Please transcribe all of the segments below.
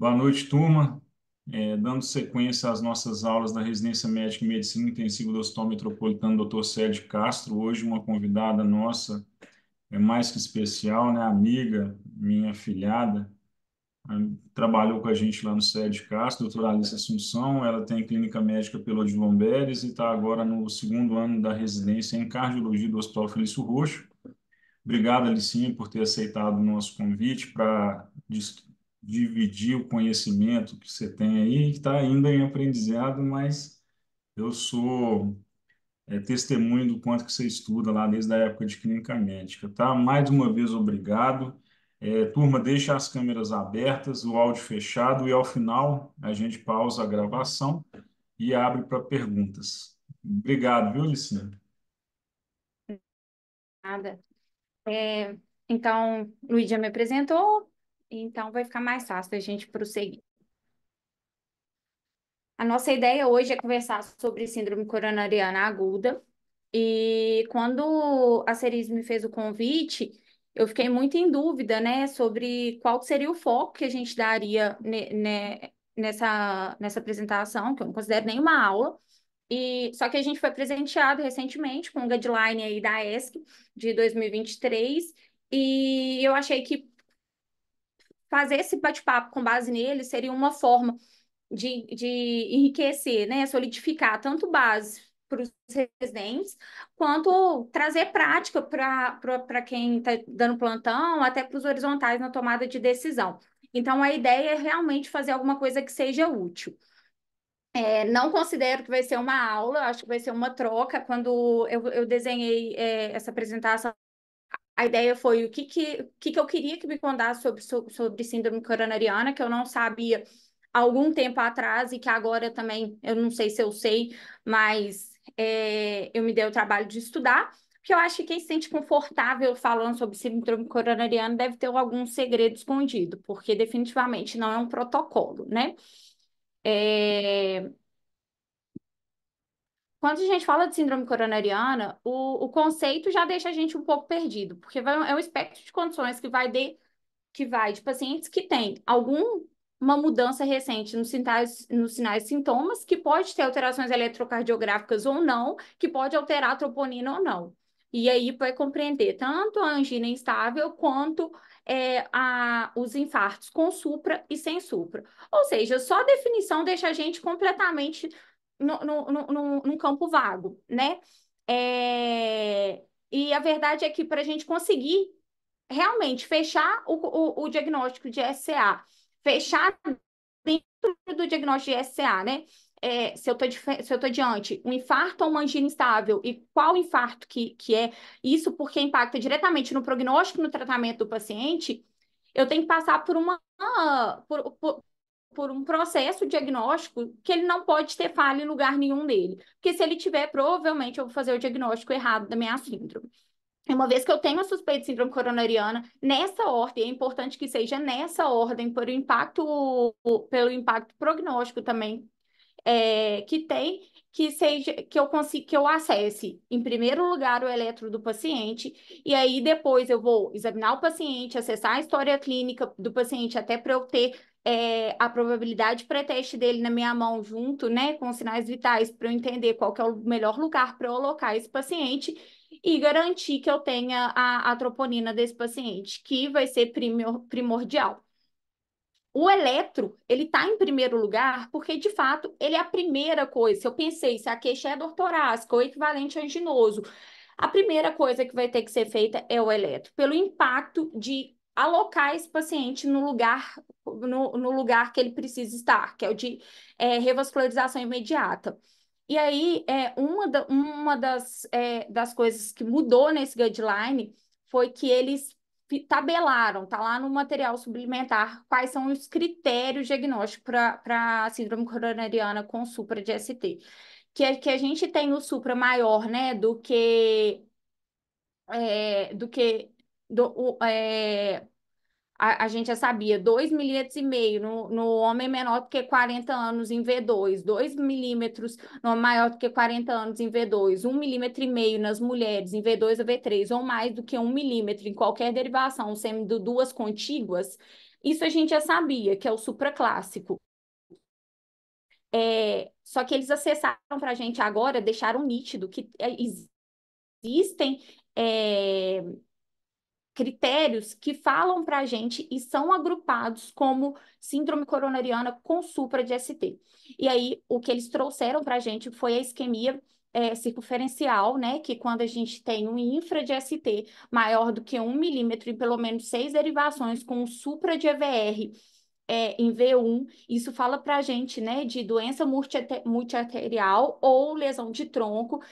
Boa noite, turma. Dando sequência às nossas aulas da Residência Médica em Medicina Intensiva do Hospital Metropolitano Dr. Célio Castro. Hoje, uma convidada nossa, mais que especial, né? Amiga, minha afilhada, trabalhou com a gente lá no Célio Castro, doutora Alice Assunção. Ela tem clínica médica pelo Odilon Beres e está agora no segundo ano da residência em cardiologia do Hospital Felício Roxo. Obrigado, Alicinha, por ter aceitado o nosso convite para dividir o conhecimento que você tem aí, que está ainda em aprendizado, mas eu sou testemunho do quanto que você estuda lá desde a época de clínica médica, tá? Mais uma vez, obrigado. Turma, deixa as câmeras abertas, o áudio fechado e ao final a gente pausa a gravação e abre para perguntas. Obrigado, viu, Alicinha? Nada. É, então, Luiz já me apresentou, então vai ficar mais fácil a gente prosseguir. A nossa ideia hoje é conversar sobre síndrome coronariana aguda. E quando a Cerise me fez o convite, eu fiquei muito em dúvida, né, sobre qual seria o foco que a gente daria nessa apresentação, que eu não considero nenhuma aula. E só que a gente foi presenteado recentemente com um guideline aí da ESC de 2023, e eu achei que fazer esse bate-papo com base nele seria uma forma de enriquecer, né, solidificar tanto base para os residentes, quanto trazer prática para quem está dando plantão, até para os horizontais na tomada de decisão. Então, a ideia é realmente fazer alguma coisa que seja útil. Não considero que vai ser uma aula, acho que vai ser uma troca. Quando eu desenhei essa apresentação, a ideia foi o que eu queria que me contasse sobre síndrome coronariana, que eu não sabia há algum tempo atrás e que agora também, eu não sei se eu sei, mas eu me dei o trabalho de estudar, porque eu acho que quem se sente confortável falando sobre síndrome coronariana deve ter algum segredo escondido, porque definitivamente não é um protocolo, né? É, Quando a gente fala de síndrome coronariana, o conceito já deixa a gente um pouco perdido, porque é um espectro de condições que vai de pacientes que têm alguma mudança recente nos sinais e sintomas, que pode ter alterações eletrocardiográficas ou não, que pode alterar a troponina ou não. E aí vai compreender tanto a angina instável quanto os infartos com supra e sem supra. Ou seja, só a definição deixa a gente completamente num campo vago, né? E a verdade é que para a gente conseguir realmente fechar o diagnóstico de SCA, fechar dentro do diagnóstico de SCA, né? Se eu tô diante um infarto ou uma angina instável e qual infarto que é isso, porque impacta diretamente no prognóstico e no tratamento do paciente, eu tenho que passar por um processo diagnóstico que ele não pode ter falha em lugar nenhum dele. Porque se ele tiver, provavelmente eu vou fazer o diagnóstico errado da minha síndrome. Uma vez que eu tenho a suspeita de síndrome coronariana, nessa ordem, é importante que seja nessa ordem, pelo impacto prognóstico também que tem, que seja que eu consiga que eu acesse, em primeiro lugar, o eletro do paciente, e aí depois eu vou examinar o paciente, acessar a história clínica do paciente, até para eu ter a probabilidade pré-teste dele na minha mão, junto, né, com os sinais vitais, para eu entender qual que é o melhor lugar para eu alocar esse paciente e garantir que eu tenha a troponina desse paciente, que vai ser primordial. O eletro, ele está em primeiro lugar porque, de fato, ele é a primeira coisa. Se eu pensei se a queixa é dor torácica ou equivalente anginoso, a primeira coisa que vai ter que ser feita é o eletro, pelo impacto de alocar esse paciente no lugar que ele precisa estar, que é o de revascularização imediata. E aí, uma das coisas que mudou nesse guideline foi que eles tabelaram, tá lá no material suplementar, quais são os critérios diagnósticos para a síndrome coronariana com supra de ST. Que a gente tem o supra maior, né, do que do, o- é, a gente já sabia, 2,5 milímetros no homem menor do que 40 anos em V2, 2 milímetros no maior do que 40 anos em V2, 1,5 milímetro nas mulheres em V2 a V3, ou mais do que 1 milímetro em qualquer derivação, sendo duas contíguas, isso a gente já sabia, que é o supraclássico. Só que eles acessaram para a gente agora, deixaram nítido que existem critérios que falam para a gente e são agrupados como síndrome coronariana com supra de ST. E aí, o que eles trouxeram para a gente foi a isquemia circunferencial, né? Que quando a gente tem um infra de ST maior do que 1 milímetro e pelo menos 6 derivações com supra de EVR em V1, isso fala para a gente, né, de doença multiarterial ou lesão de tronco,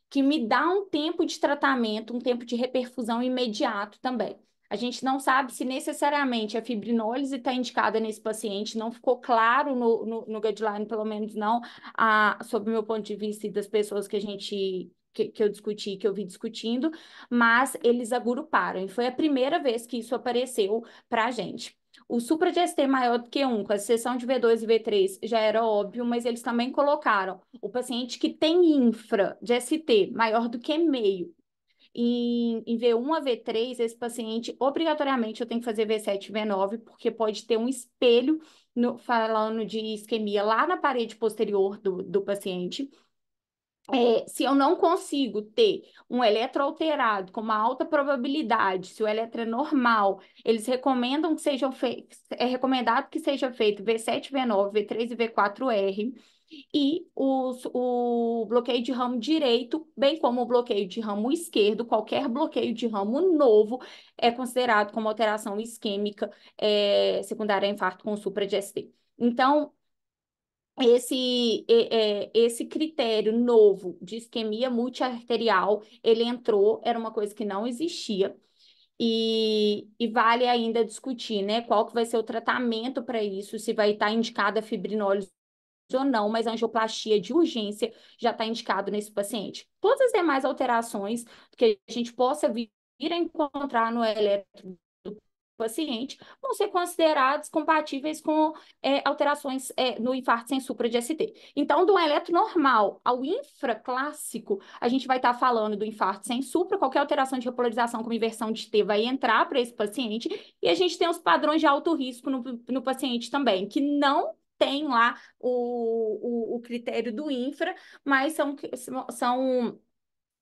que me dá um tempo de tratamento, um tempo de reperfusão imediato também. A gente não sabe se necessariamente a fibrinólise está indicada nesse paciente, não ficou claro no guideline, pelo menos não, sob o meu ponto de vista e das pessoas que a gente que eu discuti, que eu vi discutindo, mas eles agruparam, e foi a primeira vez que isso apareceu para a gente. O supra de ST maior do que 1, com a exceção de V2 e V3, já era óbvio, mas eles também colocaram o paciente que tem infra de ST maior do que meio. Em V1 a V3, esse paciente, obrigatoriamente, eu tenho que fazer V7 e V9, porque pode ter um espelho falando de isquemia lá na parede posterior do paciente. Se eu não consigo ter um eletro alterado com uma alta probabilidade, se o eletro é normal, eles recomendam que sejam feitos, é recomendado que seja feito V7, V9, V3 e V4R, e o bloqueio de ramo direito, bem como o bloqueio de ramo esquerdo, qualquer bloqueio de ramo novo é considerado como alteração isquêmica secundária a infarto com supra de ST. Então, esse critério novo de isquemia multiarterial, ele entrou, era uma coisa que não existia, e vale ainda discutir, né, qual que vai ser o tratamento para isso, se vai estar indicada a fibrinólise ou não, mas a angioplastia de urgência já está indicado nesse paciente. Todas as demais alterações que a gente possa vir a encontrar no eletro paciente vão ser considerados compatíveis com alterações no infarto sem supra de ST. Então, do eletro normal ao infraclássico, a gente vai estar falando do infarto sem supra, qualquer alteração de repolarização como inversão de T vai entrar para esse paciente, e a gente tem os padrões de alto risco no paciente também, que não tem lá o critério do infra, mas são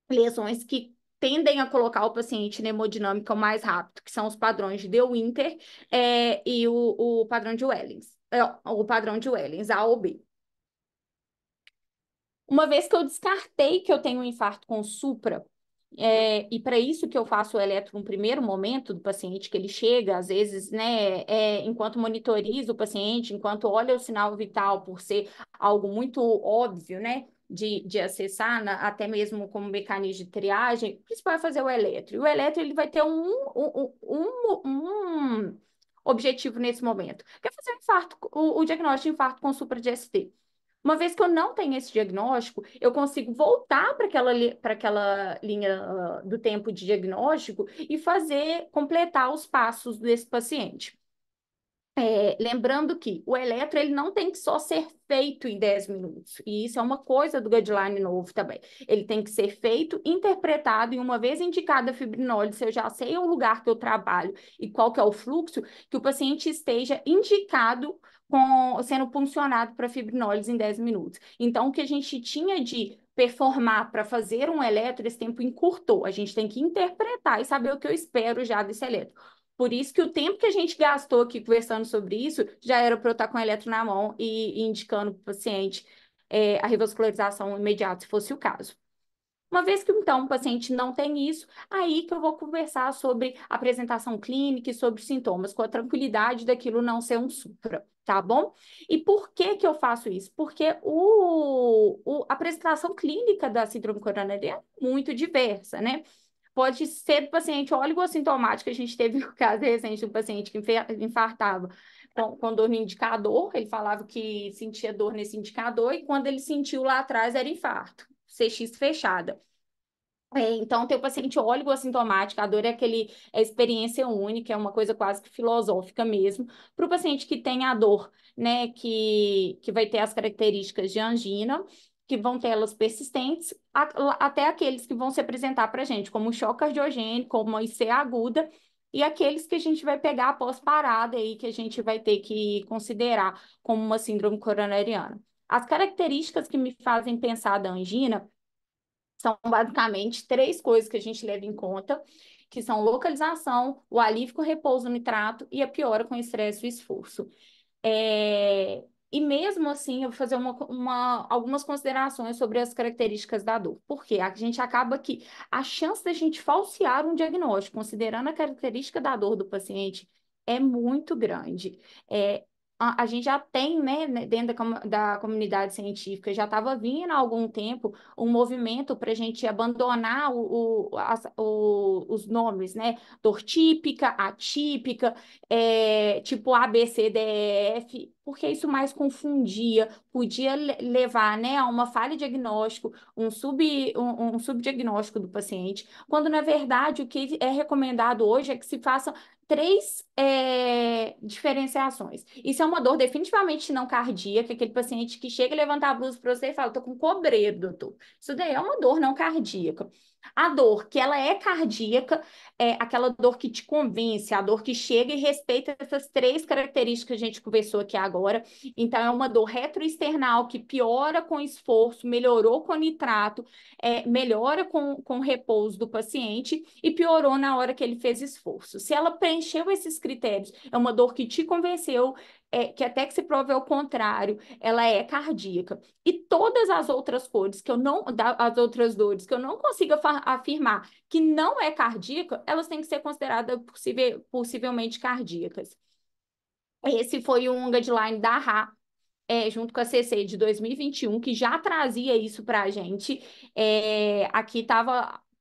lesões que tendem a colocar o paciente na hemodinâmica o mais rápido, que são os padrões de De Winter e o padrão de Wellings, o padrão de Wellings, A ou B. Uma vez que eu descartei que eu tenho um infarto com supra, e para isso que eu faço o eletro no primeiro momento do paciente, que ele chega, às vezes, né, enquanto monitorizo o paciente, enquanto olha o sinal vital, por ser algo muito óbvio, né, de acessar, até mesmo como mecanismo de triagem, o principal é fazer o eletro. E o eletro, ele vai ter um objetivo nesse momento, que é fazer o diagnóstico de infarto com supra de ST. Uma vez que eu não tenho esse diagnóstico, eu consigo voltar para aquela linha do tempo de diagnóstico e completar os passos desse paciente. Lembrando que o eletro ele não tem que só ser feito em 10 minutos, e isso é uma coisa do guideline novo também. Ele tem que ser feito, interpretado, e uma vez indicada a fibrinólise, eu já sei o lugar que eu trabalho e qual que é o fluxo, que o paciente esteja indicado sendo puncionado para fibrinólise em 10 minutos. Então, o que a gente tinha de performar para fazer um eletro, esse tempo encurtou. A gente tem que interpretar e saber o que eu espero já desse eletro. Por isso que o tempo que a gente gastou aqui conversando sobre isso já era para eu estar com o eletro na mão e indicando para o paciente a revascularização imediata, se fosse o caso. Uma vez que, então, o paciente não tem isso, aí que eu vou conversar sobre apresentação clínica e sobre sintomas, com a tranquilidade daquilo não ser um supra, tá bom? E por que que eu faço isso? Porque a apresentação clínica da síndrome coronariana é muito diversa, né? Pode ser do paciente oligossintomático, a gente teve o caso recente de um paciente que infartava com dor no indicador, ele falava que sentia dor nesse indicador, e quando ele sentiu lá atrás era infarto, CX fechada. Então, tem o paciente oligossintomático, a dor é experiência única, é uma coisa quase que filosófica mesmo. Para o paciente que tem a dor, né, que vai ter as características de angina, que vão ter elas persistentes, até aqueles que vão se apresentar para a gente, como choque cardiogênico, como uma IC aguda, e aqueles que a gente vai pegar após parada aí, que a gente vai ter que considerar como uma síndrome coronariana. As características que me fazem pensar da angina são basicamente três coisas que a gente leva em conta, que são localização, o alívio com repouso no nitrato e a piora com estresse e esforço. E mesmo assim, eu vou fazer algumas considerações sobre as características da dor. Porque a gente acaba que a chance da gente falsear um diagnóstico, considerando a característica da dor do paciente, é muito grande. A gente já tem, né, dentro da comunidade científica, já estava vindo há algum tempo um movimento para a gente abandonar os nomes, né? Dor típica, atípica, tipo ABCDEF, porque isso mais confundia, podia levar, né, a uma falha diagnóstico, um subdiagnóstico do paciente, quando na verdade o que é recomendado hoje é que se façam três diferenciações. Isso é uma dor definitivamente não cardíaca, aquele paciente que chega a levantar a blusa para você e fala, tô com cobreiro, doutor. Isso daí é uma dor não cardíaca. A dor que ela é cardíaca é aquela dor que te convence, a dor que chega e respeita essas três características que a gente conversou aqui agora. Então, é uma dor retroesternal que piora com esforço, melhorou com nitrato, melhora com o repouso do paciente e piorou na hora que ele fez esforço. Se ela preencheu esses critérios, é uma dor que te convenceu, que até que se prove ao contrário, ela é cardíaca. E todas as outras cores que eu não, as outras dores que eu não consigo afirmar que não é cardíaca, elas têm que ser consideradas possivelmente cardíacas. Esse foi um guideline da RA, junto com a CC de 2021, que já trazia isso para a gente. Aqui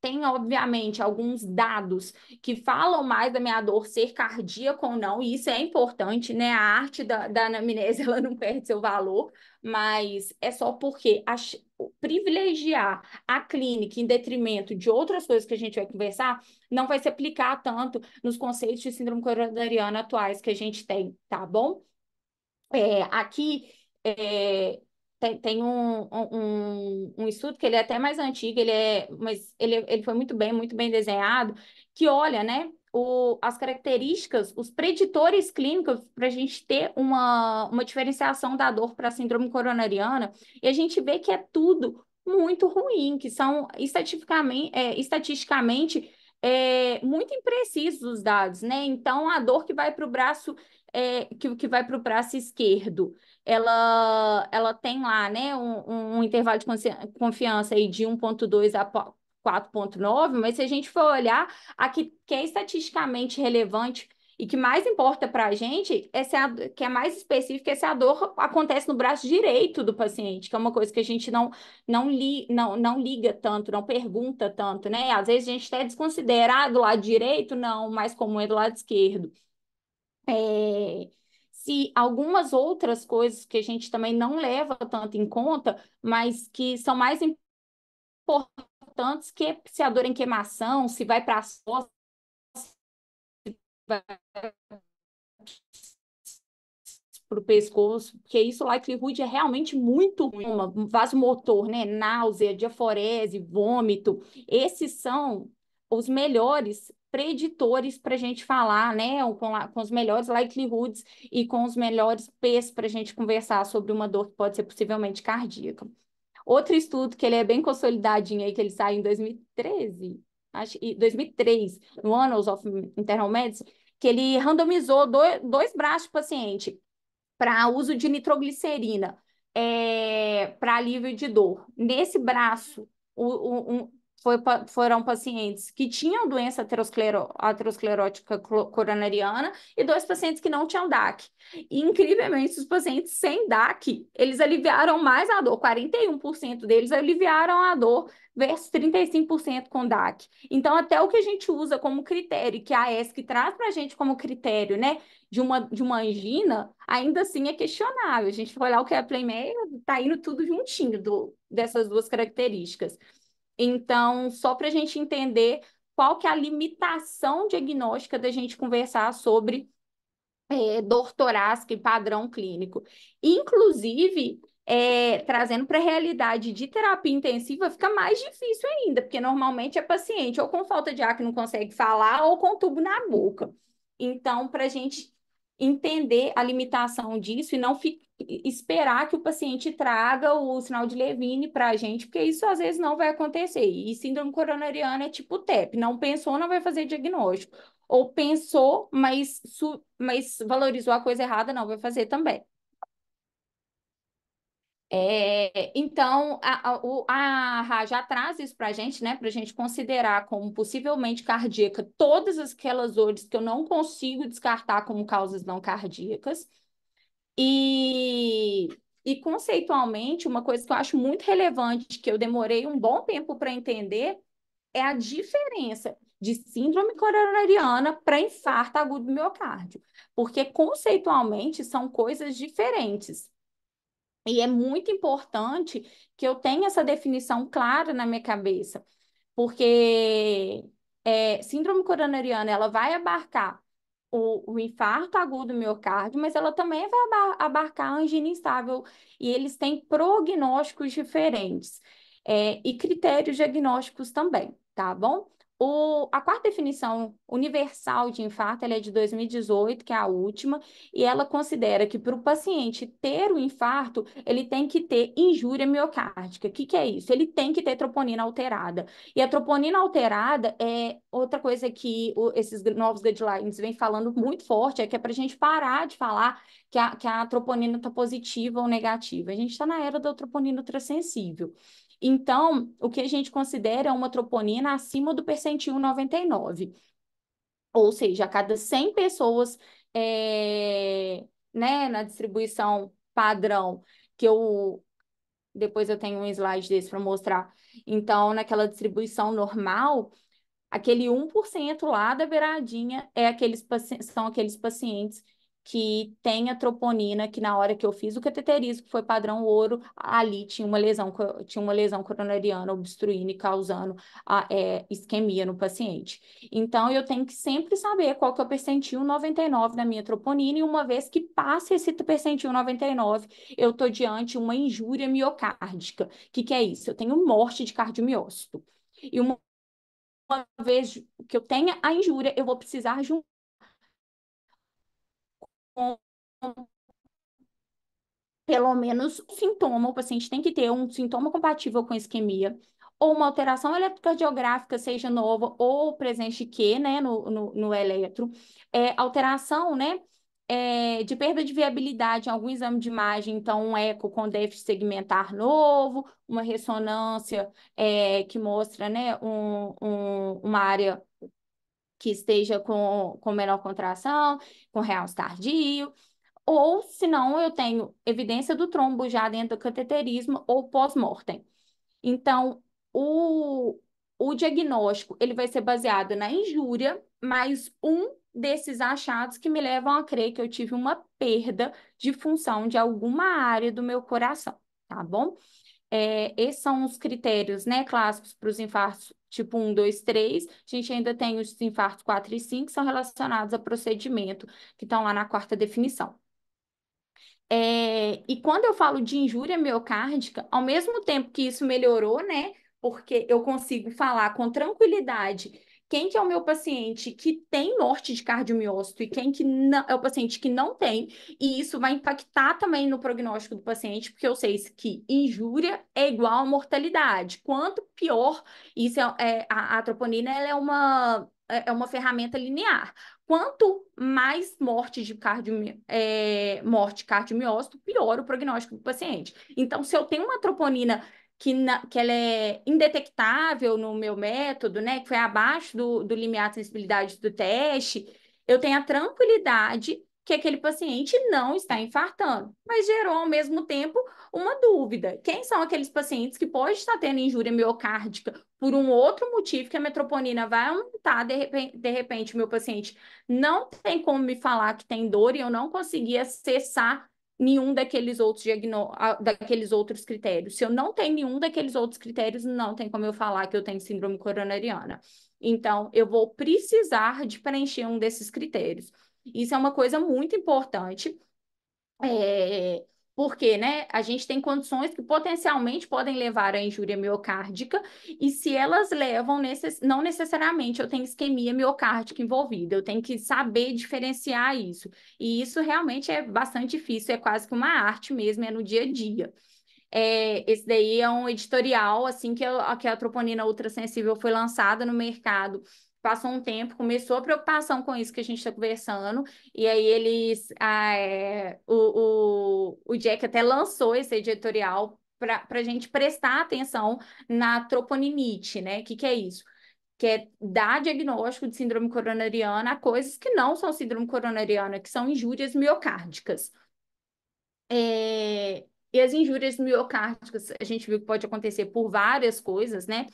tem, obviamente, alguns dados que falam mais da minha dor ser cardíaca ou não, e isso é importante, né? A arte da anamnese, ela não perde seu valor, mas é só porque privilegiar a clínica em detrimento de outras coisas que a gente vai conversar não vai se aplicar tanto nos conceitos de síndrome coronariana atuais que a gente tem, tá bom? Aqui tem um estudo que ele é até mais antigo, mas ele foi muito bem desenhado, que olha, né, as características, os preditores clínicos para a gente ter uma diferenciação da dor para a síndrome coronariana, e a gente vê que é tudo muito ruim, que são estatisticamente muito imprecisos os dados, né? Então, a dor que vai para o braço que vai para o braço esquerdo, ela tem lá, né, um intervalo de confiança aí de 1,2 a 4,9, mas se a gente for olhar, aqui que é estatisticamente relevante e que mais importa para a gente, que é mais específica, é se a dor acontece no braço direito do paciente, que é uma coisa que a gente não liga tanto, não pergunta tanto, né? Às vezes a gente até desconsidera, do lado direito, não, mais comum é do lado esquerdo. Se algumas outras coisas que a gente também não leva tanto em conta, mas que são mais importantes, que é se a dor em queimação, se vai para as costas, vai para o pescoço, porque isso, likelihood, é realmente muito ruim. Vasomotor, né? Náusea, diaforese, vômito. Esses são os melhores preditores para a gente falar, né? Com os melhores likelihoods e com os melhores P's para a gente conversar sobre uma dor que pode ser possivelmente cardíaca. Outro estudo que ele é bem consolidadinho aí, que ele saiu em 2013, acho, 2003, no Annals of Internal Medicine, que ele randomizou dois braços de paciente para uso de nitroglicerina para alívio de dor. Nesse braço, foram pacientes que tinham doença aterosclerótica coronariana e dois pacientes que não tinham DAC. E, incrivelmente, os pacientes sem DAC, eles aliviaram mais a dor. 41% deles aliviaram a dor versus 35% com DAC. Então, até o que a gente usa como critério, que a ESC traz para a gente como critério, né, de uma angina, ainda assim é questionável. A gente foi olhar o que é Playmail, tá indo tudo juntinho dessas duas características. Então, só para a gente entender qual que é a limitação diagnóstica da gente conversar sobre dor torácica e padrão clínico. Inclusive, trazendo para a realidade de terapia intensiva, fica mais difícil ainda, porque normalmente é paciente ou com falta de ar que não consegue falar ou com tubo na boca. Então, para a gente entender a limitação disso e não esperar que o paciente traga o sinal de Levine para a gente, porque isso às vezes não vai acontecer. E síndrome coronariana é tipo TEP, não pensou, não vai fazer diagnóstico. Ou pensou, mas valorizou a coisa errada, não vai fazer também. Então, a Ra já traz isso para a gente, né? Para a gente considerar como possivelmente cardíaca todas aquelas dores que eu não consigo descartar como causas não cardíacas. E, e conceitualmente, uma coisa que eu acho muito relevante, que eu demorei um bom tempo para entender, é a diferença de síndrome coronariana para infarto agudo do miocárdio, porque conceitualmente são coisas diferentes. E é muito importante que eu tenha essa definição clara na minha cabeça, porque síndrome coronariana ela vai abarcar o infarto agudo do miocárdio, mas ela também vai abarcar a angina instável, e eles têm prognósticos diferentes, e critérios diagnósticos também, tá bom? A quarta definição universal de infarto ela é de 2018, que é a última, e ela considera que para o paciente ter o infarto, ele tem que ter injúria miocárdica. O que, que é isso? Ele tem que ter troponina alterada. E a troponina alterada é outra coisa que esses novos guidelines vêm falando muito forte, é que é para a gente parar de falar que a troponina está positiva ou negativa. A gente está na era da troponina ultrassensível. Então, o que a gente considera é uma troponina acima do percentil 99. Ou seja, a cada 100 pessoas, né, na distribuição padrão, que eu depois eu tenho um slide desse para mostrar. Então, naquela distribuição normal, aquele 1% lá da beiradinha são aqueles pacientes que têm a troponina, que na hora que eu fiz o cateterismo, que foi padrão ouro, ali tinha uma lesão coronariana obstruindo e causando isquemia no paciente. Então, eu tenho que sempre saber qual que é o percentil 99 da minha troponina, e uma vez que passe esse percentil 99, eu estou diante de uma injúria miocárdica. O que é isso? Eu tenho morte de cardiomiócito. E uma vez que eu tenha a injúria, eu vou precisar juntar com pelo menos um sintoma, o paciente tem que ter um sintoma compatível com isquemia, ou uma alteração eletrocardiográfica, seja nova ou presente que, né, no eletro, alteração, né, de perda de viabilidade em algum exame de imagem, então um eco com déficit segmentar novo, uma ressonância que mostra, né, uma área que esteja com menor contração, com realce tardio, ou se não, eu tenho evidência do trombo já dentro do cateterismo ou pós-mortem. Então, o diagnóstico ele vai ser baseado na injúria, mais um desses achados que me levam a crer que eu tive uma perda de função de alguma área do meu coração, tá bom? Esses são os critérios, né, clássicos para os infartos tipo 1, 2, 3. A gente ainda tem os infartos 4 e 5, que são relacionados a procedimento, que estão lá na quarta definição. E quando eu falo de injúria miocárdica, ao mesmo tempo que isso melhorou, né? Porque eu consigo falar com tranquilidade quem que é o meu paciente que tem morte de cardiomiócito e quem que não, é o paciente que não tem, e isso vai impactar também no prognóstico do paciente, porque eu sei que injúria é igual a mortalidade. Quanto pior, isso a troponina ela é uma ferramenta linear. Quanto mais morte cardiomiócito, pior o prognóstico do paciente. Então, se eu tenho uma troponina que ela é indetectável no meu método, né, que foi abaixo do limiar de sensibilidade do teste, eu tenho a tranquilidade que aquele paciente não está infartando, mas gerou ao mesmo tempo uma dúvida. Quem são aqueles pacientes que pode estar tendo injúria miocárdica por um outro motivo que a metroponina vai aumentar, de repente, o meu paciente não tem como me falar que tem dor e eu não consegui acessar nenhum daqueles outros critérios. Se eu não tenho nenhum daqueles outros critérios, não tem como eu falar que eu tenho síndrome coronariana. Então, eu vou precisar de preencher um desses critérios. Isso é uma coisa muito importante, é, porque, né, a gente tem condições que potencialmente podem levar à injúria miocárdica, e se elas levam, não necessariamente eu tenho isquemia miocárdica envolvida, eu tenho que saber diferenciar isso. E isso realmente é bastante difícil, é quase que uma arte mesmo, é no dia a dia. Esse daí é um editorial, assim que a troponina ultrassensível foi lançada no mercado. Passou um tempo, começou a preocupação com isso que a gente está conversando, e aí o Jack até lançou esse editorial para a gente prestar atenção na troponinite, né? O que é isso? Que é dar diagnóstico de síndrome coronariana a coisas que não são síndrome coronariana, que são injúrias miocárdicas. E as injúrias miocárdicas, a gente viu que pode acontecer por várias coisas, né?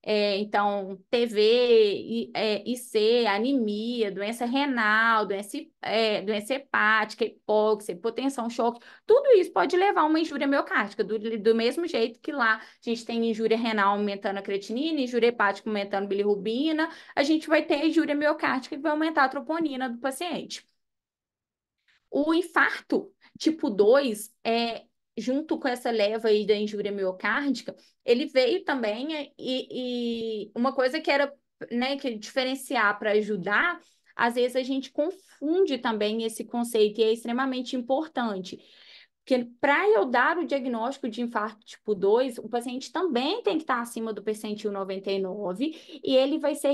Então, TV, IC, anemia, doença renal, doença hepática, hipóxia, hipotensão, choque, tudo isso pode levar a uma injúria miocárdica, do mesmo jeito que lá a gente tem injúria renal aumentando a creatinina, injúria hepática aumentando a bilirrubina, a gente vai ter injúria miocárdica que vai aumentar a troponina do paciente. O infarto tipo 2, junto com essa leva aí da injúria miocárdica, ele veio também e uma coisa que era, né, que diferenciar para ajudar, às vezes a gente confunde também esse conceito e é extremamente importante. Porque para eu dar o diagnóstico de infarto tipo 2, o paciente também tem que estar acima do percentil 99 e ele vai ser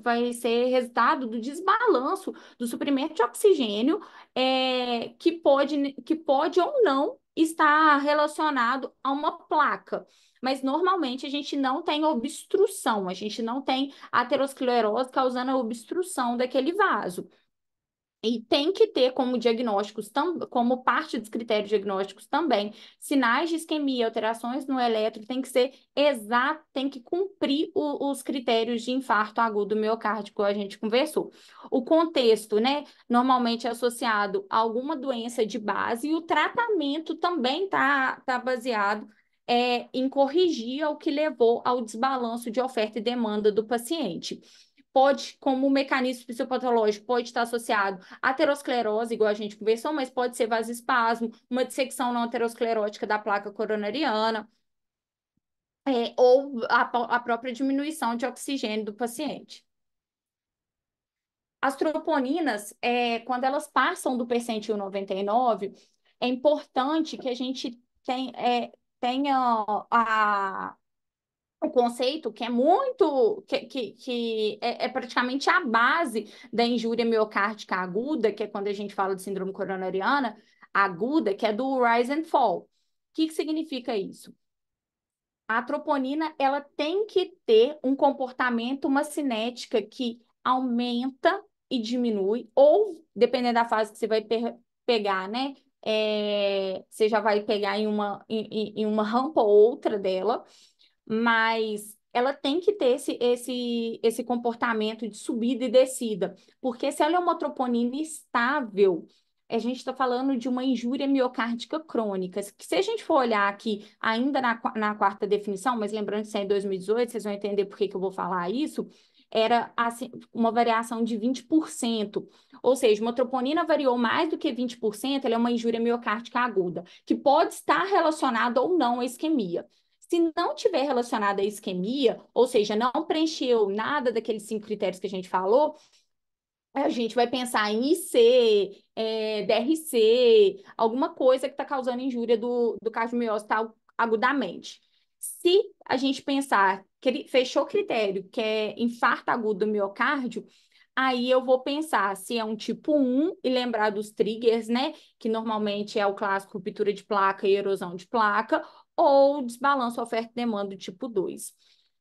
vai ser resultado do desbalanço do suprimento de oxigênio, que pode ou não estar relacionado a uma placa. Mas normalmente a gente não tem obstrução, a gente não tem aterosclerose causando a obstrução daquele vaso. E tem que ter como diagnósticos, como parte dos critérios diagnósticos também, sinais de isquemia, alterações no eletro, tem que ser exato, tem que cumprir os critérios de infarto agudo miocárdico que a gente conversou. O contexto, né, normalmente é associado a alguma doença de base, e o tratamento também tá baseado em corrigir o que levou ao desbalanço de oferta e demanda do paciente. Pode, como mecanismo fisiopatológico, pode estar associado à aterosclerose, igual a gente conversou, mas pode ser vasoespasmo, uma dissecção não aterosclerótica da placa coronariana, ou a própria diminuição de oxigênio do paciente. As troponinas, quando elas passam do percentil 99, é importante que a gente tenha o conceito que é muito, que é praticamente a base da injúria miocárdica aguda, que é quando a gente fala de síndrome coronariana aguda, que é do rise and fall. O que significa isso? A troponina, ela tem que ter um comportamento, uma cinética que aumenta e diminui, ou, dependendo da fase que você vai pegar, né? Você já vai pegar em uma rampa ou outra dela, mas ela tem que ter esse comportamento de subida e descida, porque se ela é uma troponina estável, a gente está falando de uma injúria miocárdica crônica, que se a gente for olhar aqui ainda na quarta definição, mas lembrando que isso é em 2018, vocês vão entender por que eu vou falar isso, era assim, uma variação de 20%, ou seja, uma troponina variou mais do que 20%, ela é uma injúria miocárdica aguda, que pode estar relacionada ou não à isquemia. Se não tiver relacionada à isquemia, ou seja, não preencheu nada daqueles 5 critérios que a gente falou, a gente vai pensar em IC, DRC, alguma coisa que está causando injúria do cardiomiocito agudamente. Se a gente pensar que fechou critério, que é infarto agudo do miocárdio, aí eu vou pensar se é um tipo 1 e lembrar dos triggers, né? Que normalmente é o clássico ruptura de placa e erosão de placa, ou desbalanço oferta-demanda do tipo 2.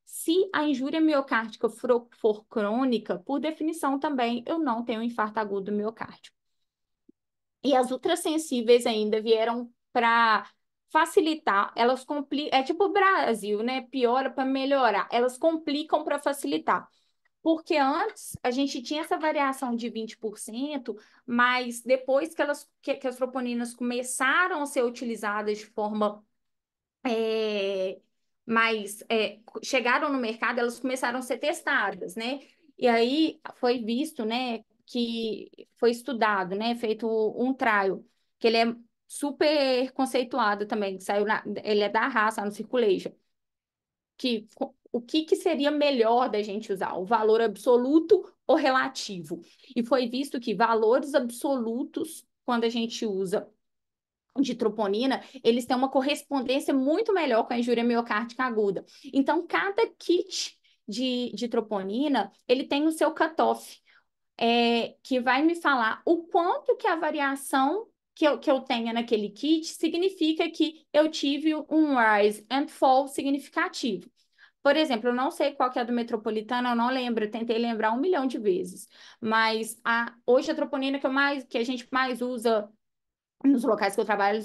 Se a injúria miocárdica for crônica, por definição também, eu não tenho infarto agudo do miocárdio. E as ultrassensíveis ainda vieram para facilitar, elas complicam, é tipo o Brasil, né? Piora para melhorar, elas complicam para facilitar. Porque antes a gente tinha essa variação de 20%, mas depois que as troponinas começaram a ser utilizadas de forma é, chegaram no mercado, elas começaram a ser testadas, né? E aí foi visto, né, que foi estudado, né, feito um trial, que ele é super conceituado também, que ele é da raça no Circulation, o que seria melhor da gente usar, o valor absoluto ou relativo? E foi visto que valores absolutos, quando a gente usa de troponina, eles têm uma correspondência muito melhor com a injúria miocárdica aguda. Então, cada kit de troponina, ele tem o seu cutoff, que vai me falar o quanto que a variação que eu tenha naquele kit significa que eu tive um rise and fall significativo. Por exemplo, eu não sei qual que é a do Metropolitano, eu não lembro, eu tentei lembrar 1 milhão de vezes, mas hoje a troponina que a gente mais usa nos locais que eu trabalho,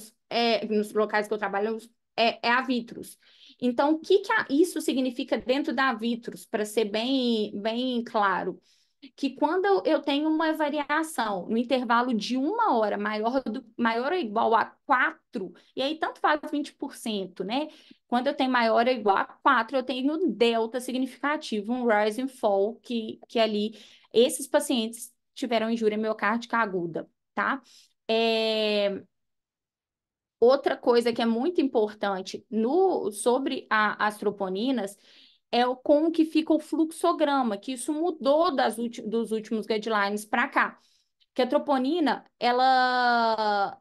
é a Vitrus. Então, o que isso significa dentro da Vitrus, para ser bem, bem claro? Que quando eu tenho uma variação no intervalo de 1 hora maior ou igual a 4, e aí tanto faz 20%, né? Quando eu tenho maior ou igual a 4, eu tenho um delta significativo, um rise and fall, que ali esses pacientes tiveram injúria miocárdica aguda, tá? É, Outra coisa que é muito importante sobre as troponinas é como que fica o fluxograma, que isso mudou dos últimos guidelines para cá. Que a troponina, ela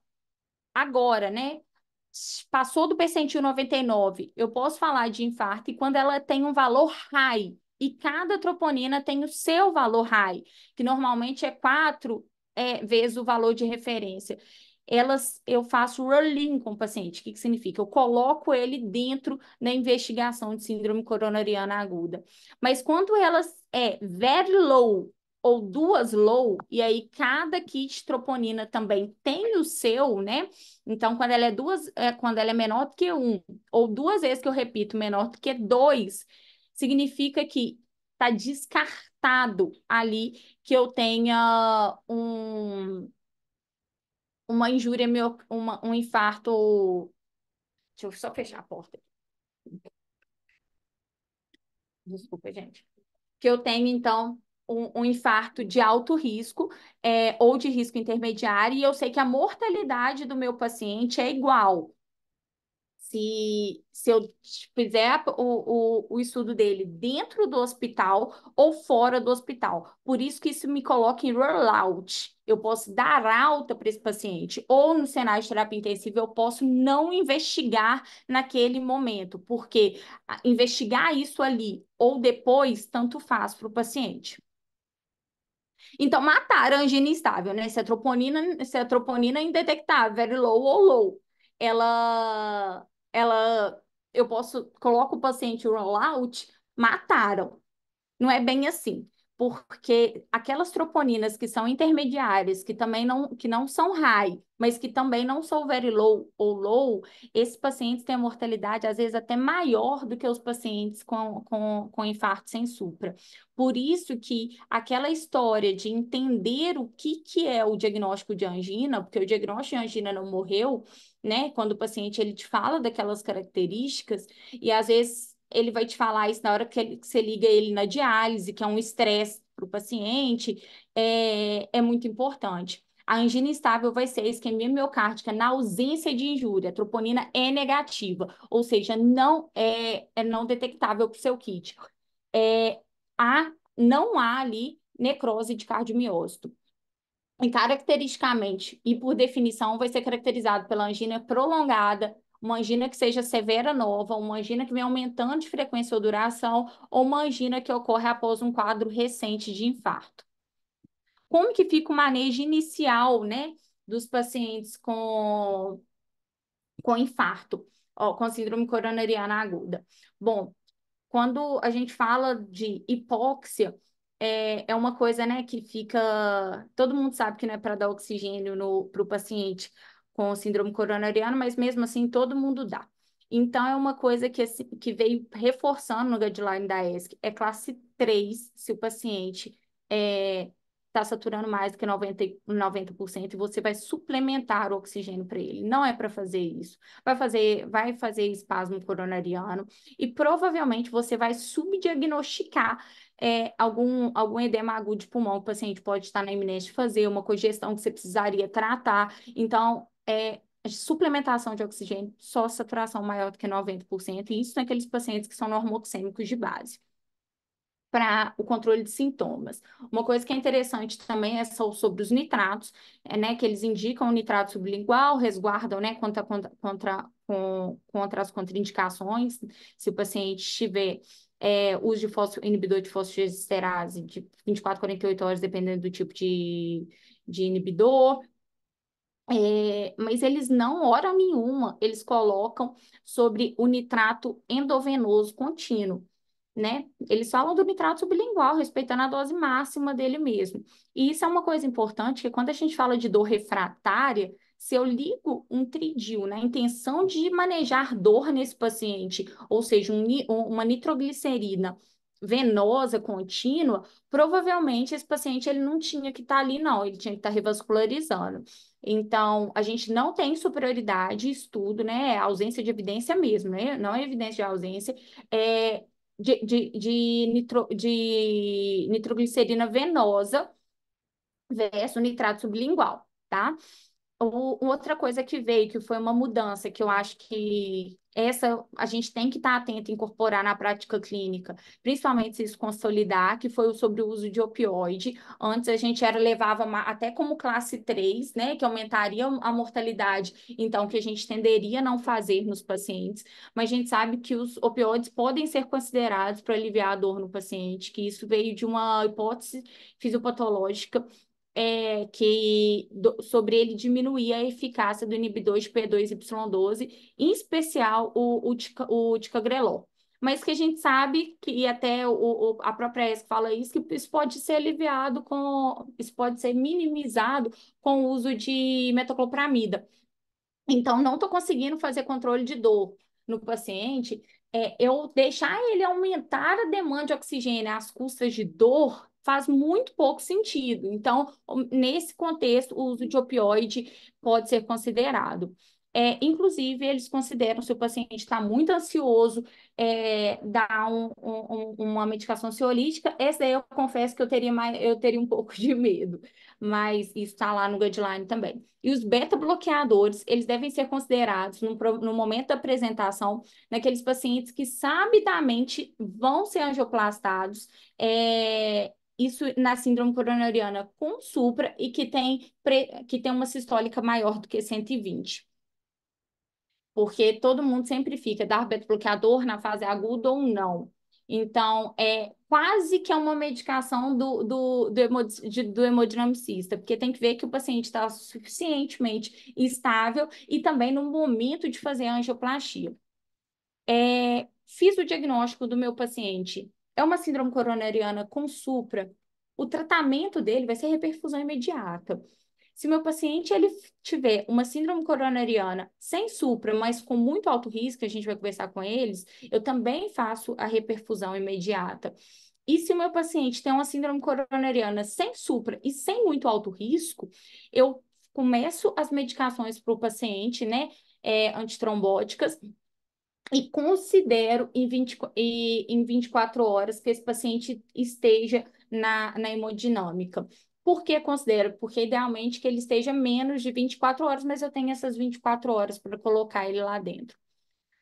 agora, né? Passou do percentil 99, eu posso falar de infarto, e quando ela tem um valor high, e cada troponina tem o seu valor high, que normalmente é 4 vezes o valor de referência. Eu faço rolling com o paciente. O que significa? Eu coloco ele dentro da investigação de síndrome coronariana aguda. Mas quando elas very low ou duas low, e aí cada kit troponina também tem o seu, né? Então, quando ela é menor do que 1, ou 2 vezes que eu repito, menor do que 2, significa que está descartado ali que eu tenha uma injúria, um infarto. Deixa eu só fechar a porta. Desculpa, gente. Que eu tenho, então, um infarto de alto risco, ou de risco intermediário, e eu sei que a mortalidade do meu paciente é igual. Se eu fizer o estudo dele dentro do hospital ou fora do hospital. Por isso que isso me coloca em rollout. Eu posso dar alta para esse paciente, ou no cenário de terapia intensiva, eu posso não investigar naquele momento, porque investigar isso ali ou depois, tanto faz para o paciente. Então, matar a angina instável, né? Se a troponina é indetectável, very low ou low, ela, ela, eu coloco o paciente rollout, mataram. Não é bem assim, porque aquelas troponinas que são intermediárias, que não são high, mas que também não são very low ou low, esses pacientes têm a mortalidade, às vezes, até maior do que os pacientes com infarto sem supra. Por isso que aquela história de entender o que é o diagnóstico de angina, porque o diagnóstico de angina não morreu, né? Quando o paciente ele te fala daquelas características, e às vezes ele vai te falar isso na hora que você liga ele na diálise, que é um estresse para o paciente, é muito importante. A angina instável vai ser a isquemia miocárdica na ausência de injúria. A troponina é negativa, ou seja, é não detectável para o seu kit. É, não há ali necrose de cardiomiócito. E caracteristicamente e por definição vai ser caracterizado pela angina prolongada, uma angina que seja severa nova, uma angina que vem aumentando de frequência ou duração, ou uma angina que ocorre após um quadro recente de infarto. Como que fica o manejo inicial, né, dos pacientes com infarto, com síndrome coronariana aguda? Bom, quando a gente fala de hipóxia, é uma coisa, né, que fica. Todo mundo sabe que não é para dar oxigênio para o paciente com síndrome coronariana, mas mesmo assim todo mundo dá. Então, é uma coisa que veio reforçando no guideline da ESC, é classe 3 se o paciente está saturando mais do que 90% e você vai suplementar o oxigênio para ele. Não é para fazer isso. Vai fazer espasmo coronariano e provavelmente você vai subdiagnosticar algum edema agudo de pulmão. O paciente pode estar na iminência de fazer uma congestão que você precisaria tratar. Então, suplementação de oxigênio, só saturação maior do que 90%, e isso naqueles pacientes que são normoxêmicos de base para o controle de sintomas. Uma coisa que é interessante também é sobre os nitratos, né, que eles indicam o nitrato sublingual, resguardam, né, contra as contraindicações, se o paciente tiver uso de inibidor de fosfodiesterase de 24 a 48 horas, dependendo do tipo de inibidor. Mas eles não, hora nenhuma, eles colocam sobre o nitrato endovenoso contínuo, né? Eles falam do nitrato sublingual, respeitando a dose máxima dele mesmo. E isso é uma coisa importante, que quando a gente fala de dor refratária, se eu ligo um tridil na intenção de manejar dor nesse paciente, ou seja, uma nitroglicerina venosa contínua, provavelmente esse paciente ele não tinha que estar ali, não, ele tinha que estar revascularizando. Então, a gente não tem superioridade, estudo, né? Ausência de evidência mesmo, né? Não é evidência de ausência, é, de nitroglicerina venosa versus nitrato sublingual, tá? Outra coisa que veio, que foi uma mudança, que eu acho que essa a gente tem que estar atento a incorporar na prática clínica, principalmente se isso consolidar, que foi sobre o uso de opioide. Antes a gente levava até como classe 3, né, que aumentaria a mortalidade, então que a gente tenderia a não fazer nos pacientes, mas a gente sabe que os opioides podem ser considerados para aliviar a dor no paciente, que isso veio de uma hipótese fisiopatológica sobre ele diminuir a eficácia do inibidor de P2Y12, em especial o ticagrelor. Mas que a gente sabe que, e até a própria ESC fala isso, que isso pode ser aliviado isso pode ser minimizado com o uso de metoclopramida. Então, não estou conseguindo fazer controle de dor no paciente. Eu deixar ele aumentar a demanda de oxigênio às custas de dor faz muito pouco sentido. Então, nesse contexto, o uso de opioide pode ser considerado. Inclusive, eles consideram, se o paciente está muito ansioso, dar uma medicação ansiolítica. Essa daí eu confesso que eu teria um pouco de medo, mas isso está lá no guideline também. E os beta-bloqueadores, eles devem ser considerados no momento da apresentação naqueles pacientes que sabidamente vão ser angioplastados, isso na síndrome coronariana com supra e que tem uma sistólica maior do que 120. Porque todo mundo sempre fica, dar beta-bloqueador na fase aguda ou não. Então, quase que é uma medicação do hemodinamicista, porque tem que ver que o paciente está suficientemente estável e também no momento de fazer a angioplastia. Fiz o diagnóstico do meu paciente. É uma síndrome coronariana com supra. O tratamento dele vai ser reperfusão imediata. Se meu paciente ele tiver uma síndrome coronariana sem supra, mas com muito alto risco, a gente vai conversar com eles, eu também faço a reperfusão imediata. E se o meu paciente tem uma síndrome coronariana sem supra e sem muito alto risco, eu começo as medicações para o paciente, né, antitrombóticas, e considero em 24 horas que esse paciente esteja na hemodinâmica. Por que considero? Porque idealmente que ele esteja menos de 24 horas, mas eu tenho essas 24 horas para colocar ele lá dentro.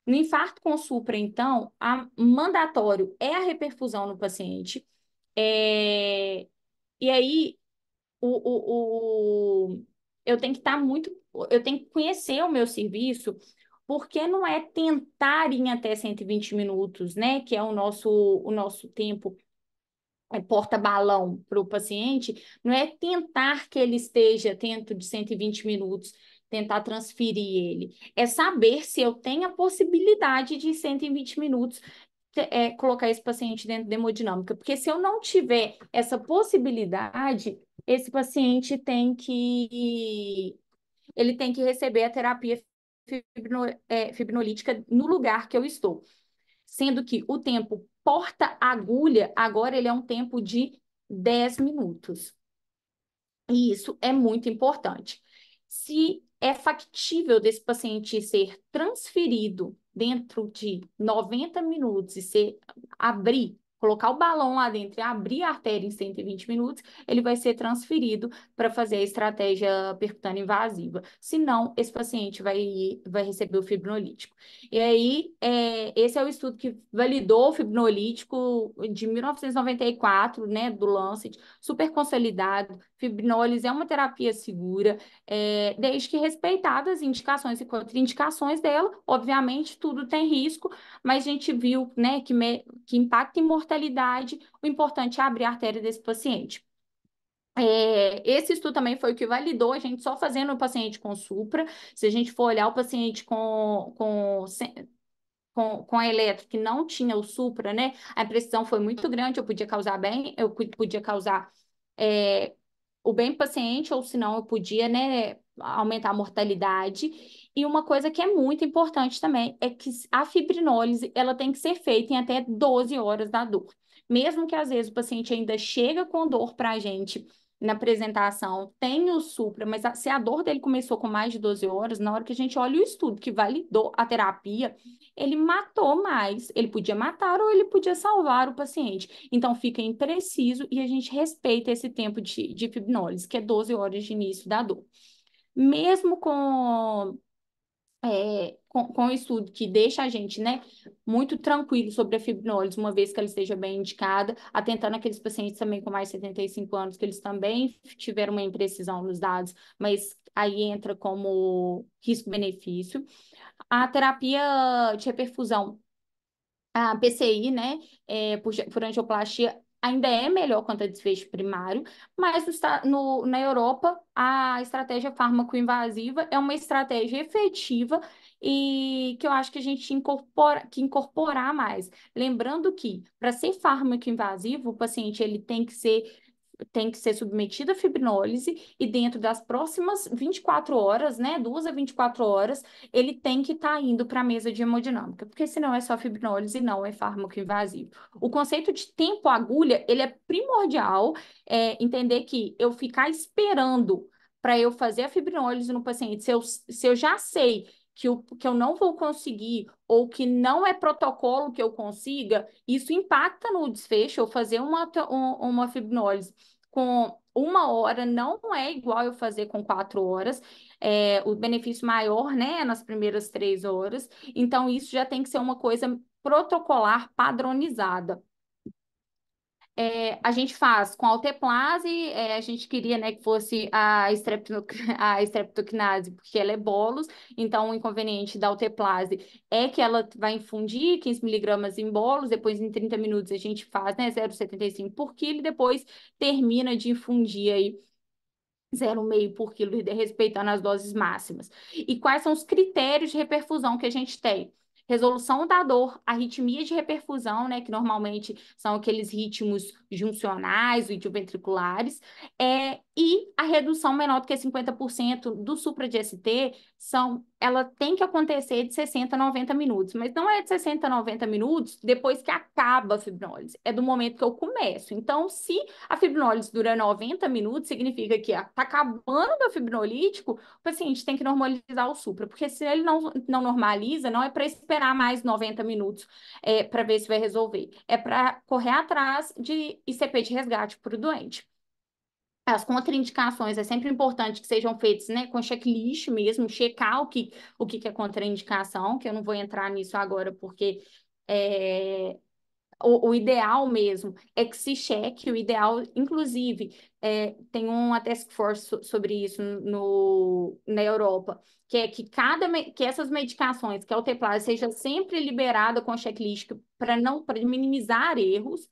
No infarto com supra, então, mandatório é a reperfusão no paciente. E aí, eu tenho que estar muito. Eu tenho que conhecer o meu serviço, porque não é tentar ir até 120 minutos, né? Que é o nosso tempo porta-balão para o paciente, não é tentar que ele esteja dentro de 120 minutos, tentar transferir ele. É saber se eu tenho a possibilidade de 120 minutos colocar esse paciente dentro da hemodinâmica. Porque se eu não tiver essa possibilidade, esse paciente ele tem que receber a terapia fibrinolítica no lugar que eu estou. sendo que o tempo porta-agulha, agora ele é um tempo de 10 minutos. E isso é muito importante. Se é factível desse paciente ser transferido dentro de 90 minutos e ser abrir, colocar o balão lá dentro e abrir a artéria em 120 minutos, ele vai ser transferido para fazer a estratégia percutânea invasiva. Senão, esse paciente vai receber o fibrinolítico. E aí, esse é o estudo que validou o fibrinolítico de 1994, né, do Lancet, super consolidado. Fibrinólise é uma terapia segura, desde que respeitadas as indicações e contraindicações dela. Obviamente, tudo tem risco, mas a gente viu, né, que impacta em mortalidade. O importante é abrir a artéria desse paciente. Esse estudo também foi o que validou a gente só fazendo o paciente com supra. Se a gente for olhar o paciente com a elétrica que não tinha o supra, né? A imprecisão foi muito grande, eu podia causar é, o bem do paciente, ou senão eu podia, né, aumentar a mortalidade. E uma coisa que é muito importante também é que a fibrinólise, ela tem que ser feita em até 12 horas da dor. Mesmo que às vezes o paciente ainda chega com dor para a gente na apresentação, tem o supra, mas se a dor dele começou com mais de 12 horas, na hora que a gente olha o estudo que validou a terapia, ele matou mais, ele podia matar ou ele podia salvar o paciente. Então, fica impreciso e a gente respeita esse tempo de fibrinólise, que é 12 horas de início da dor. Mesmo com o estudo que deixa a gente, né, muito tranquilo sobre a fibrinólise, uma vez que ela esteja bem indicada, atentando aqueles pacientes também com mais de 75 anos, que eles também tiveram uma imprecisão nos dados, mas aí entra como risco-benefício. A terapia de reperfusão, a PCI, né, por angioplastia, ainda é melhor quanto a desfecho primário, mas na Europa, a estratégia fármaco-invasiva é uma estratégia efetiva e que eu acho que a gente incorporar mais. Lembrando que, para ser fármaco-invasivo, o paciente ele tem que ser submetido à fibrinólise e dentro das próximas 24 horas, né, 2 a 24 horas, ele tem que estar indo para a mesa de hemodinâmica, porque senão é só fibrinólise e não é fármaco invasivo. O conceito de tempo agulha, ele é primordial, entender que eu ficar esperando para eu fazer a fibrinólise no paciente, se eu já sei que eu não vou conseguir ou que não é protocolo que eu consiga, isso impacta no desfecho. Eu fazer uma fibrinólise com 1 hora não é igual eu fazer com 4 horas. O benefício maior, né, é nas primeiras 3 horas. Então, isso já tem que ser uma coisa protocolar padronizada. A gente faz com alteplase, a gente queria, né, que fosse a streptokinase, porque ela é bolos, então o inconveniente da alteplase é que ela vai infundir 15 miligramas em bolos, depois em 30 minutos a gente faz, né, 0,75 por quilo, e depois termina de infundir aí 0,5 por quilo, respeitando as doses máximas. E quais são os critérios de reperfusão que a gente tem? Resolução da dor, arritmia de reperfusão, né, que normalmente são aqueles ritmos juncionais, idioventriculares, e a redução menor do que 50% do supra de ST, ela tem que acontecer de 60 a 90 minutos, mas não é de 60 a 90 minutos depois que acaba a fibrinólise, é do momento que eu começo. Então, se a fibrinólise dura 90 minutos, significa que está acabando o fibrinolítico, o paciente tem que normalizar o supra, porque se ele não normaliza, não é para esperar mais 90 minutos para ver se vai resolver. É para correr atrás de ICP de resgate para o doente. As contraindicações é sempre importante que sejam feitas, né, com checklist mesmo, checar o que é contraindicação, que eu não vou entrar nisso agora, porque o ideal mesmo é que se cheque, o ideal, inclusive, tem uma task force sobre isso na Europa, que é que essas medicações, que a alteplase seja sempre liberada com checklist para minimizar erros.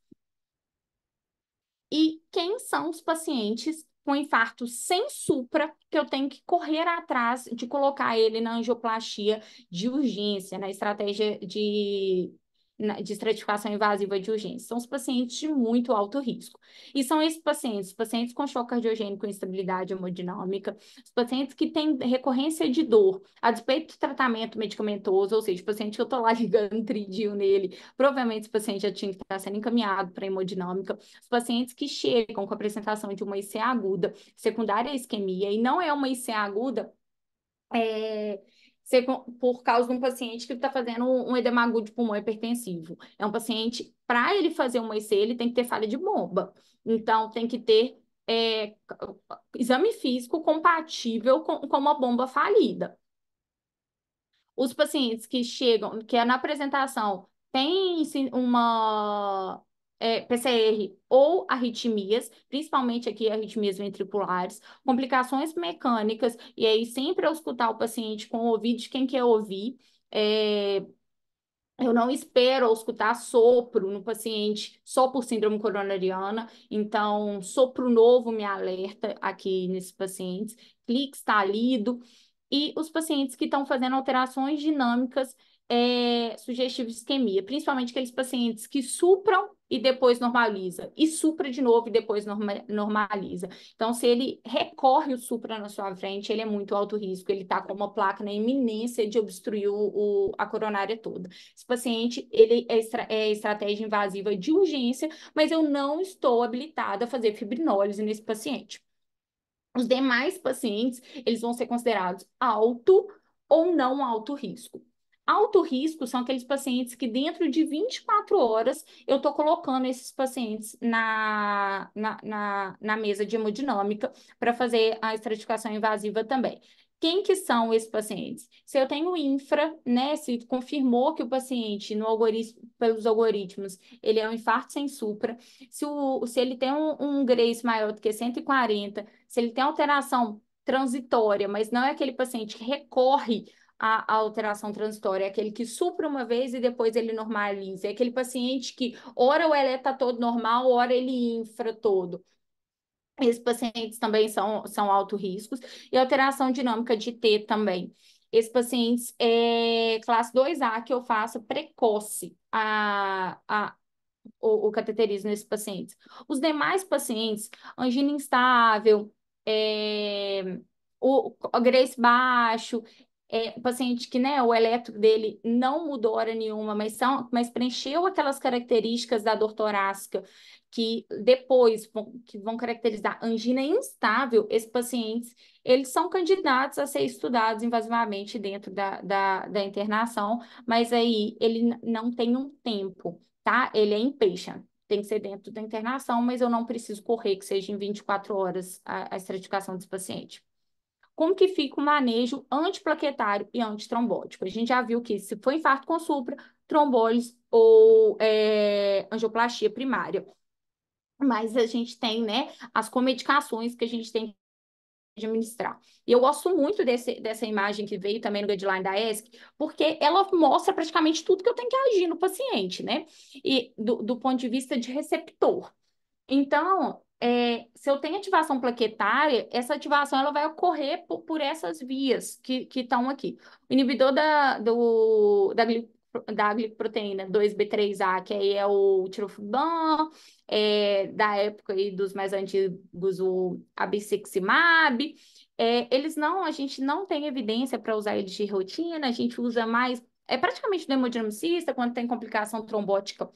E quem são os pacientes com infarto sem supra que eu tenho que correr atrás de colocar ele na angioplastia de urgência, na estratégia de estratificação invasiva de urgência. São os pacientes de muito alto risco. E são esses pacientes, os pacientes com choque cardiogênico com instabilidade hemodinâmica, os pacientes que têm recorrência de dor, a despeito do tratamento medicamentoso, ou seja, o paciente que eu estou lá ligando tridil nele, provavelmente esse paciente já tinha que estar sendo encaminhado para hemodinâmica, os pacientes que chegam com a apresentação de uma IC aguda, secundária à isquemia, e não é uma IC aguda, é, por causa de um paciente que está fazendo um edema agudo de pulmão hipertensivo. É um paciente, para ele fazer uma IC, ele tem que ter falha de bomba. Então, tem que ter exame físico compatível com uma bomba falida. Os pacientes que chegam, que é na apresentação, tem uma PCR ou arritmias, principalmente aqui arritmias ventriculares, complicações mecânicas, e aí sempre eu escutar o paciente com o ouvido de quem quer ouvir. Eu não espero escutar sopro no paciente só por síndrome coronariana, então sopro novo me alerta aqui nesses pacientes, clique está lido, e os pacientes que estão fazendo alterações dinâmicas sugestivas de isquemia, principalmente aqueles pacientes que supram e depois normaliza, e supra de novo e depois normaliza. Então, se ele recorre o supra na sua frente, ele é muito alto risco, ele está com uma placa na iminência de obstruir a coronária toda. Esse paciente, ele é estratégia invasiva de urgência, mas eu não estou habilitada a fazer fibrinólise nesse paciente. Os demais pacientes, eles vão ser considerados alto ou não alto risco. Alto risco são aqueles pacientes que dentro de 24 horas eu estou colocando esses pacientes na mesa de hemodinâmica para fazer a estratificação invasiva também. Quem que são esses pacientes? Se eu tenho infra, né, se confirmou que o paciente no algoritmo, pelos algoritmos, ele é um infarto sem supra, se ele tem um Grace maior do que 140, se ele tem alteração transitória, mas não é aquele paciente que recorre à alteração transitória, é aquele que supra uma vez e depois ele normaliza, é aquele paciente que ora o eletro está todo normal, ora ele infra todo. Esses pacientes também são alto riscos. E alteração dinâmica de T também. Esses pacientes classe 2A que eu faço precoce o cateterismo nesses pacientes. Os demais pacientes, angina instável, o Grace baixo, o paciente que, né, o eletro dele não mudou hora nenhuma, mas preencheu aquelas características da dor torácica que depois que vão caracterizar angina instável, esses pacientes, eles são candidatos a ser estudados invasivamente dentro da internação, mas aí ele não tem um tempo, tá? Ele é inpatient, tem que ser dentro da internação, mas eu não preciso correr que seja em 24 horas a estratificação desse paciente. Como que fica o manejo antiplaquetário e antitrombótico? A gente já viu que se for infarto com supra, trombólise ou angioplastia primária. Mas a gente tem, né, as comedicações que a gente tem que administrar. E eu gosto muito dessa imagem que veio também no guideline da ESC, porque ela mostra praticamente tudo que eu tenho que agir no paciente, né? E do ponto de vista de receptor. Então, se eu tenho ativação plaquetária, essa ativação ela vai ocorrer por essas vias que estão aqui. O inibidor da glicoproteína 2B3A, que aí é o tirofiban, da época aí dos mais antigos, o abciximab. A gente não tem evidência para usar eles de rotina, a gente usa mais, praticamente no hemodinamicista, quando tem complicação trombótica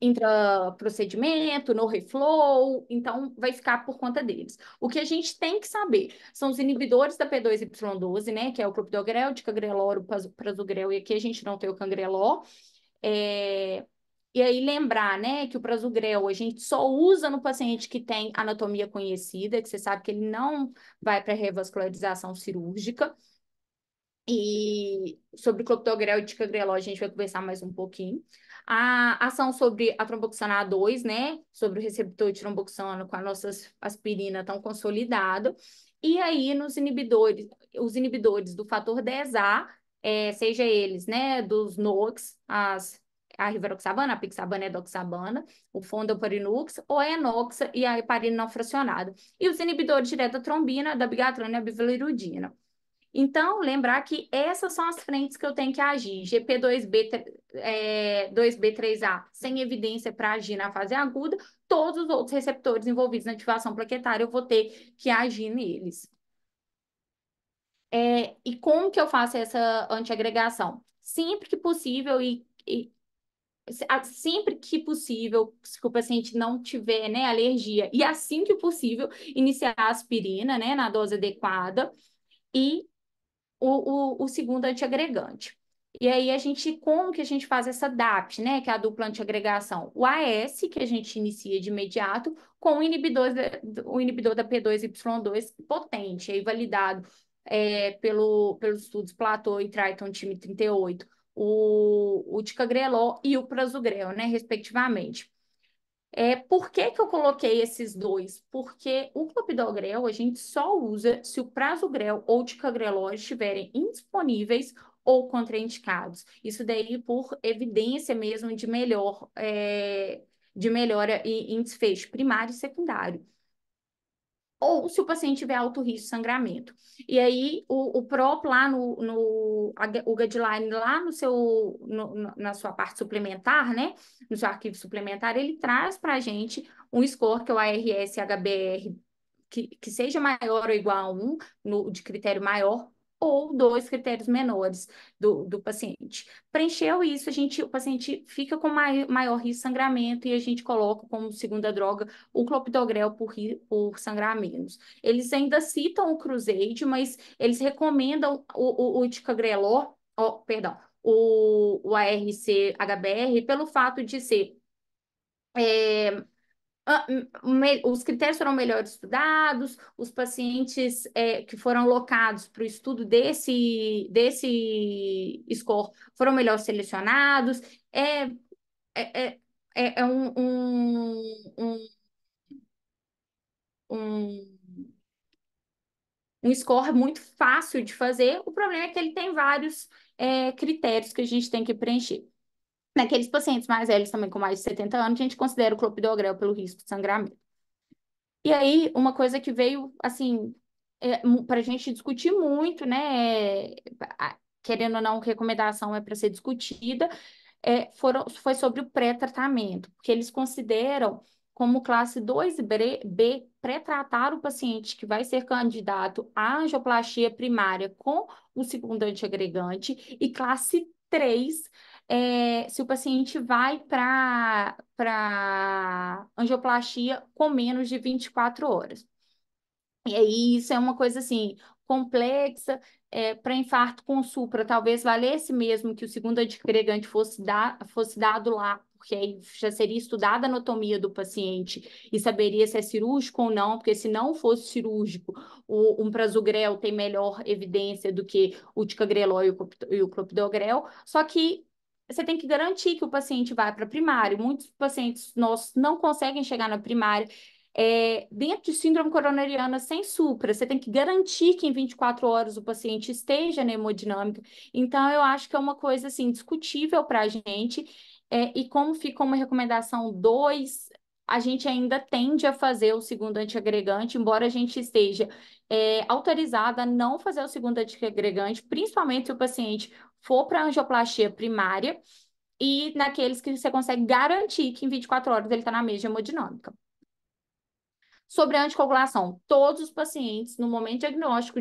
intraprocedimento, no reflow, então vai ficar por conta deles. O que a gente tem que saber são os inibidores da P2Y12, né, que é o clopidogrel, ticagrelor, o prasugrel, e aqui a gente não tem o cangrelor. E aí lembrar, né, que o prasugrel a gente só usa no paciente que tem anatomia conhecida, que você sabe que ele não vai para revascularização cirúrgica. E sobre clopidogrel e ticagrelor a gente vai conversar mais um pouquinho. A ação sobre a tromboxana A2, né? Sobre o receptor de tromboxana com a nossa aspirina tão consolidado. E aí, os inibidores do fator 10A, seja eles, né? Dos NOX, a rivaroxabana, a pixabana e a edoxabana, o fondaparinux, ou a enoxa e a heparina não fracionada. E os inibidores direto da trombina, da bigatrana e a bivalirudina. Então, lembrar que essas são as frentes que eu tenho que agir. GP2B, 2B3A, sem evidência para agir na fase aguda, todos os outros receptores envolvidos na ativação plaquetária, eu vou ter que agir neles. E como que eu faço essa antiagregação? Sempre que possível sempre que possível, se o paciente não tiver, né, alergia, e assim que possível, iniciar a aspirina, né, na dose adequada, e o segundo antiagregante. E aí, como que a gente faz essa DAPT, né, que é a dupla antiagregação? O AS, que a gente inicia de imediato, com o inibidor da P2Y2 potente, aí validado pelos estudos Plateau e Triton time 38, o ticagrelor e o prasugrel, né, respectivamente. Por que que eu coloquei esses dois? Porque o clopidogrel a gente só usa se o prasugrel ou o ticagrelor estiverem indisponíveis ou contraindicados. Isso daí por evidência mesmo de melhora em desfecho primário e secundário. Ou se o paciente tiver alto risco de sangramento. E aí, o próprio lá o guideline lá na sua parte suplementar, né? No seu arquivo suplementar, ele traz para a gente um score que é o ARS-HBR que seja maior ou igual a 1, de critério maior, ou dois critérios menores do paciente. Preencheu isso, o paciente fica com maior risco de sangramento e a gente coloca como segunda droga o clopidogrel por sangrar menos. Eles ainda citam o Cruzade, mas eles recomendam o ticagrelor, perdão, o ARC-HBR pelo fato de ser os critérios foram melhor estudados, os pacientes que foram alocados para o estudo desse score foram melhor selecionados. É, é, é, é um, um score muito fácil de fazer. O problema é que ele tem vários critérios que a gente tem que preencher. Naqueles pacientes mais velhos, também com mais de 70 anos, a gente considera o clopidogrel pelo risco de sangramento. E aí, uma coisa que veio, assim, para a gente discutir muito, né? Querendo ou não, recomendação é para ser discutida, foi sobre o pré-tratamento, porque eles consideram como classe 2B pré-tratar o paciente que vai ser candidato à angioplastia primária com o segundo antiagregante, e classe 3 se o paciente vai para angioplastia com menos de 24 horas. E aí, isso é uma coisa assim, complexa, para infarto com supra, talvez valesse mesmo que o segundo antiagregante fosse dado lá, porque aí já seria estudada a anatomia do paciente e saberia se é cirúrgico ou não, porque se não fosse cirúrgico, um prasugrel tem melhor evidência do que o ticagrelor e o clopidogrel, só que você tem que garantir que o paciente vai para a primária. Muitos pacientes nossos não conseguem chegar na primária, dentro de síndrome coronariana sem supra, você tem que garantir que em 24 horas o paciente esteja na hemodinâmica. Então, eu acho que é uma coisa assim discutível para a gente. E como fica uma recomendação 2, a gente ainda tende a fazer o segundo antiagregante, embora a gente esteja autorizada a não fazer o segundo antiagregante, principalmente se o paciente for para angioplastia primária e naqueles que você consegue garantir que em 24 horas ele está na mesma hemodinâmica. Sobre a anticoagulação, todos os pacientes, no momento diagnóstico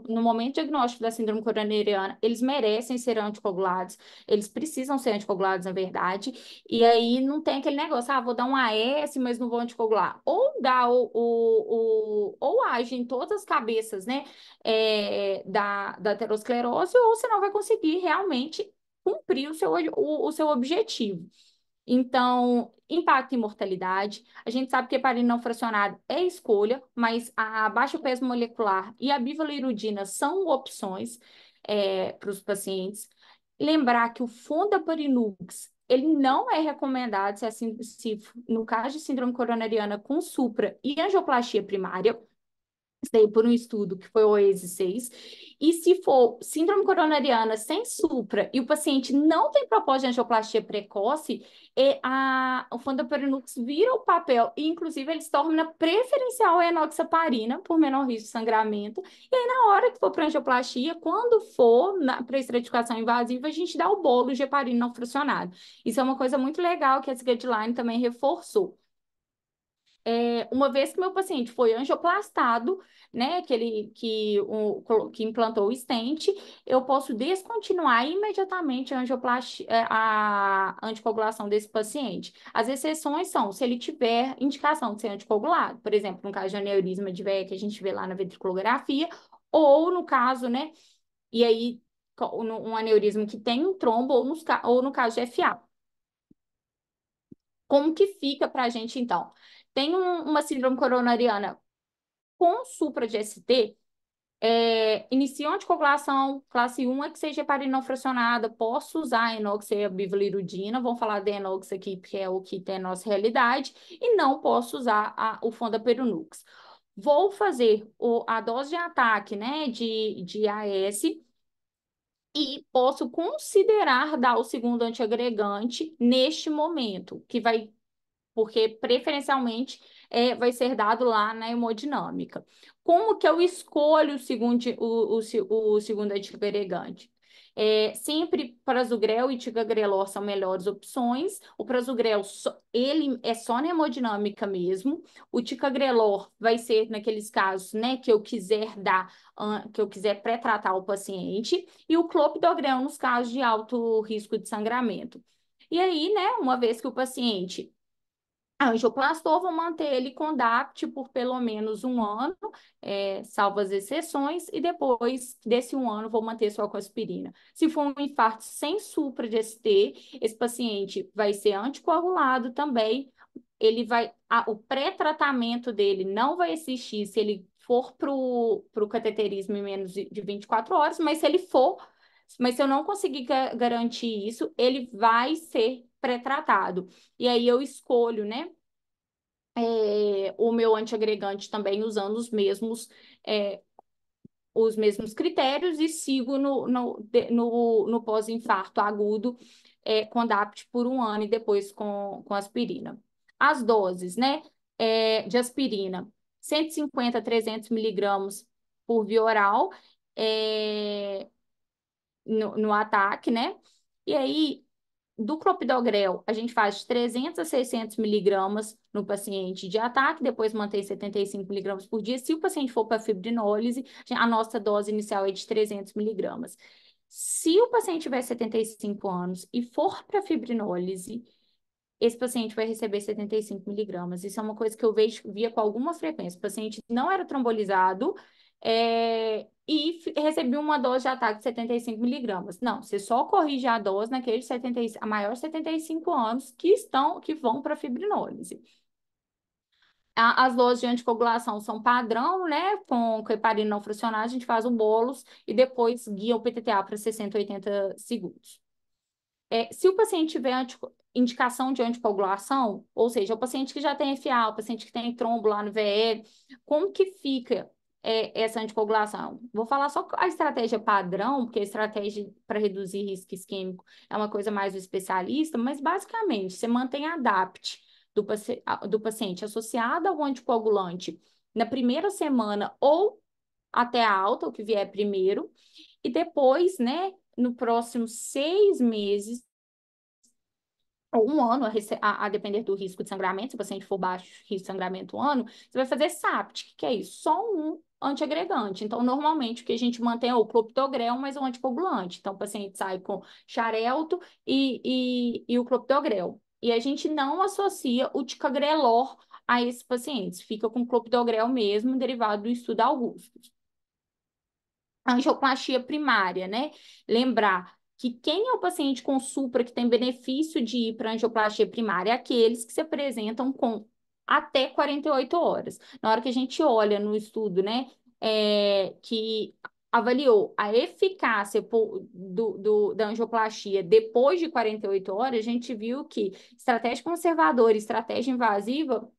no momento diagnóstico da síndrome coronariana, eles merecem ser anticoagulados, eles precisam ser anticoagulados, na verdade, e aí não tem aquele negócio, vou dar um AS, mas não vou anticoagular. Ou dá ou age em todas as cabeças, né, da aterosclerose, ou você não vai conseguir realmente cumprir o seu objetivo. Então, impacto em mortalidade. A gente sabe que heparina não fracionada é escolha, mas a baixo peso molecular e a bivalirudina são opções para os pacientes. Lembrar que o Fondaparinux, ele não é recomendado no caso de síndrome coronariana com supra e angioplastia primária. isso daí por um estudo que foi o OASIS 6. E se for síndrome coronariana sem supra e o paciente não tem propósito de angioplastia precoce, o fondaparinux vira o papel e, inclusive, ele se torna preferencial a enoxaparina por menor risco de sangramento. E aí, na hora que for para angioplastia, quando for para estratificação invasiva, a gente dá o bolo de heparina não fracionado. Isso é uma coisa muito legal que essa guideline também reforçou. Uma vez que meu paciente foi angioplastado, né, que implantou o stent, eu posso descontinuar imediatamente a anticoagulação desse paciente. As exceções são se ele tiver indicação de ser anticoagulado, por exemplo, no caso de aneurisma de veia que a gente vê lá na ventriculografia, ou no caso, né, e aí um aneurisma que tem um trombo, ou no caso de FA. Como que fica para a gente, então? Tem uma síndrome coronariana com supra de ST, inicia uma anticoagulação, classe 1 é que seja heparina não fracionada, posso usar a enox e a bivalirudina, vamos falar de enox aqui, porque é o que tem a nossa realidade, e não posso usar o fondaparinux. Vou fazer a dose de ataque, né, de AS, e posso considerar dar o segundo antiagregante neste momento, que vai porque preferencialmente vai ser dado lá na hemodinâmica. Como que eu escolho o segundo anticoagulante? Sempre prasugrel e ticagrelor são melhores opções. O prasugrel, ele é só na hemodinâmica mesmo. O ticagrelor vai ser naqueles casos, né, que eu quiser dar, que eu quiser pré-tratar o paciente. E o clopidogrel nos casos de alto risco de sangramento. E aí, né, uma vez que o paciente angioplastou, vou manter ele com DAPT por pelo menos um ano, salvo as exceções, e depois desse um ano vou manter só com aspirina. Se for um infarto sem supra de ST, esse paciente vai ser anticoagulado também. O pré-tratamento dele não vai existir se ele for para o cateterismo em menos de 24 horas, mas se eu não conseguir garantir isso, ele vai ser pré-tratado. E aí eu escolho, né, o meu antiagregante também usando é, os mesmos critérios e sigo no pós-infarto agudo com DAPT por um ano e depois com aspirina. As doses, né, de aspirina, 150 a 300 miligramas por via oral, no ataque, né? E aí, do clopidogrel, a gente faz de 300 a 600 miligramas no paciente de ataque, depois mantém 75 miligramas por dia. Se o paciente for para fibrinólise, a nossa dose inicial é de 300 miligramas. Se o paciente tiver 75 anos e for para fibrinólise, esse paciente vai receber 75 miligramas. Isso é uma coisa que eu via com alguma frequência. O paciente não era trombolizado e recebia uma dose de ataque de 75 miligramas. Não, você só corrige a dose naqueles a maior 75 anos que vão para fibrinólise. As doses de anticoagulação são padrão, né? Com heparina não fracionada, a gente faz o bolos e depois guia o PTTA para 60, 80 segundos. Se o paciente tiver indicação de anticoagulação, ou seja, o paciente que já tem FA, o paciente que tem trombo lá no VE, como que fica essa anticoagulação? Vou falar só a estratégia padrão, porque a estratégia para reduzir risco isquêmico é uma coisa mais do especialista, mas basicamente você mantém a DAPT do paciente associada ao anticoagulante na primeira semana ou até a alta, o que vier primeiro, e depois, né, no próximo 6 meses, ou um ano, a depender do risco de sangramento, se o paciente for baixo risco de sangramento um ano, você vai fazer SAPT, que é isso? Só um antiagregante. Então, normalmente, o que a gente mantém é o clopidogrel, mas é um anticoagulante. Então, o paciente sai com xarelto e o clopidogrel. E a gente não associa o ticagrelor a esses pacientes. Fica com clopidogrel mesmo, derivado do estudo Augusto. Angioplastia primária, né? Lembrar que quem é o paciente com supra que tem benefício de ir para angioplastia primária? É aqueles que se apresentam com até 48 horas. Na hora que a gente olha no estudo, né, que avaliou a eficácia da angioplastia depois de 48 horas, a gente viu que estratégia conservadora e estratégia invasiva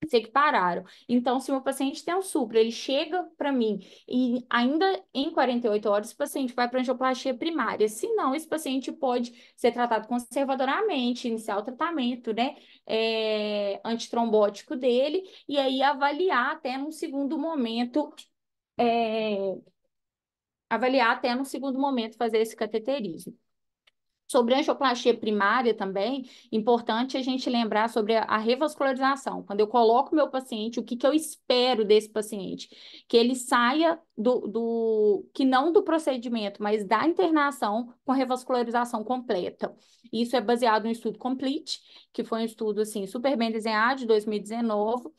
se equipararam. Então, se o meu paciente tem um supra, ele chega para mim e ainda em 48 horas o paciente vai para angioplastia primária. Se não, esse paciente pode ser tratado conservadoramente, iniciar o tratamento, né, antitrombótico dele, e aí é, avaliar até num segundo momento fazer esse cateterismo. Sobre a angioplastia primária também, importante a gente lembrar sobre a revascularização. Quando eu coloco meu paciente, o que, que eu espero desse paciente? Que ele saia que não do procedimento, mas da internação com revascularização completa. Isso é baseado no estudo Complete, que foi um estudo assim, super bem desenhado de 2019,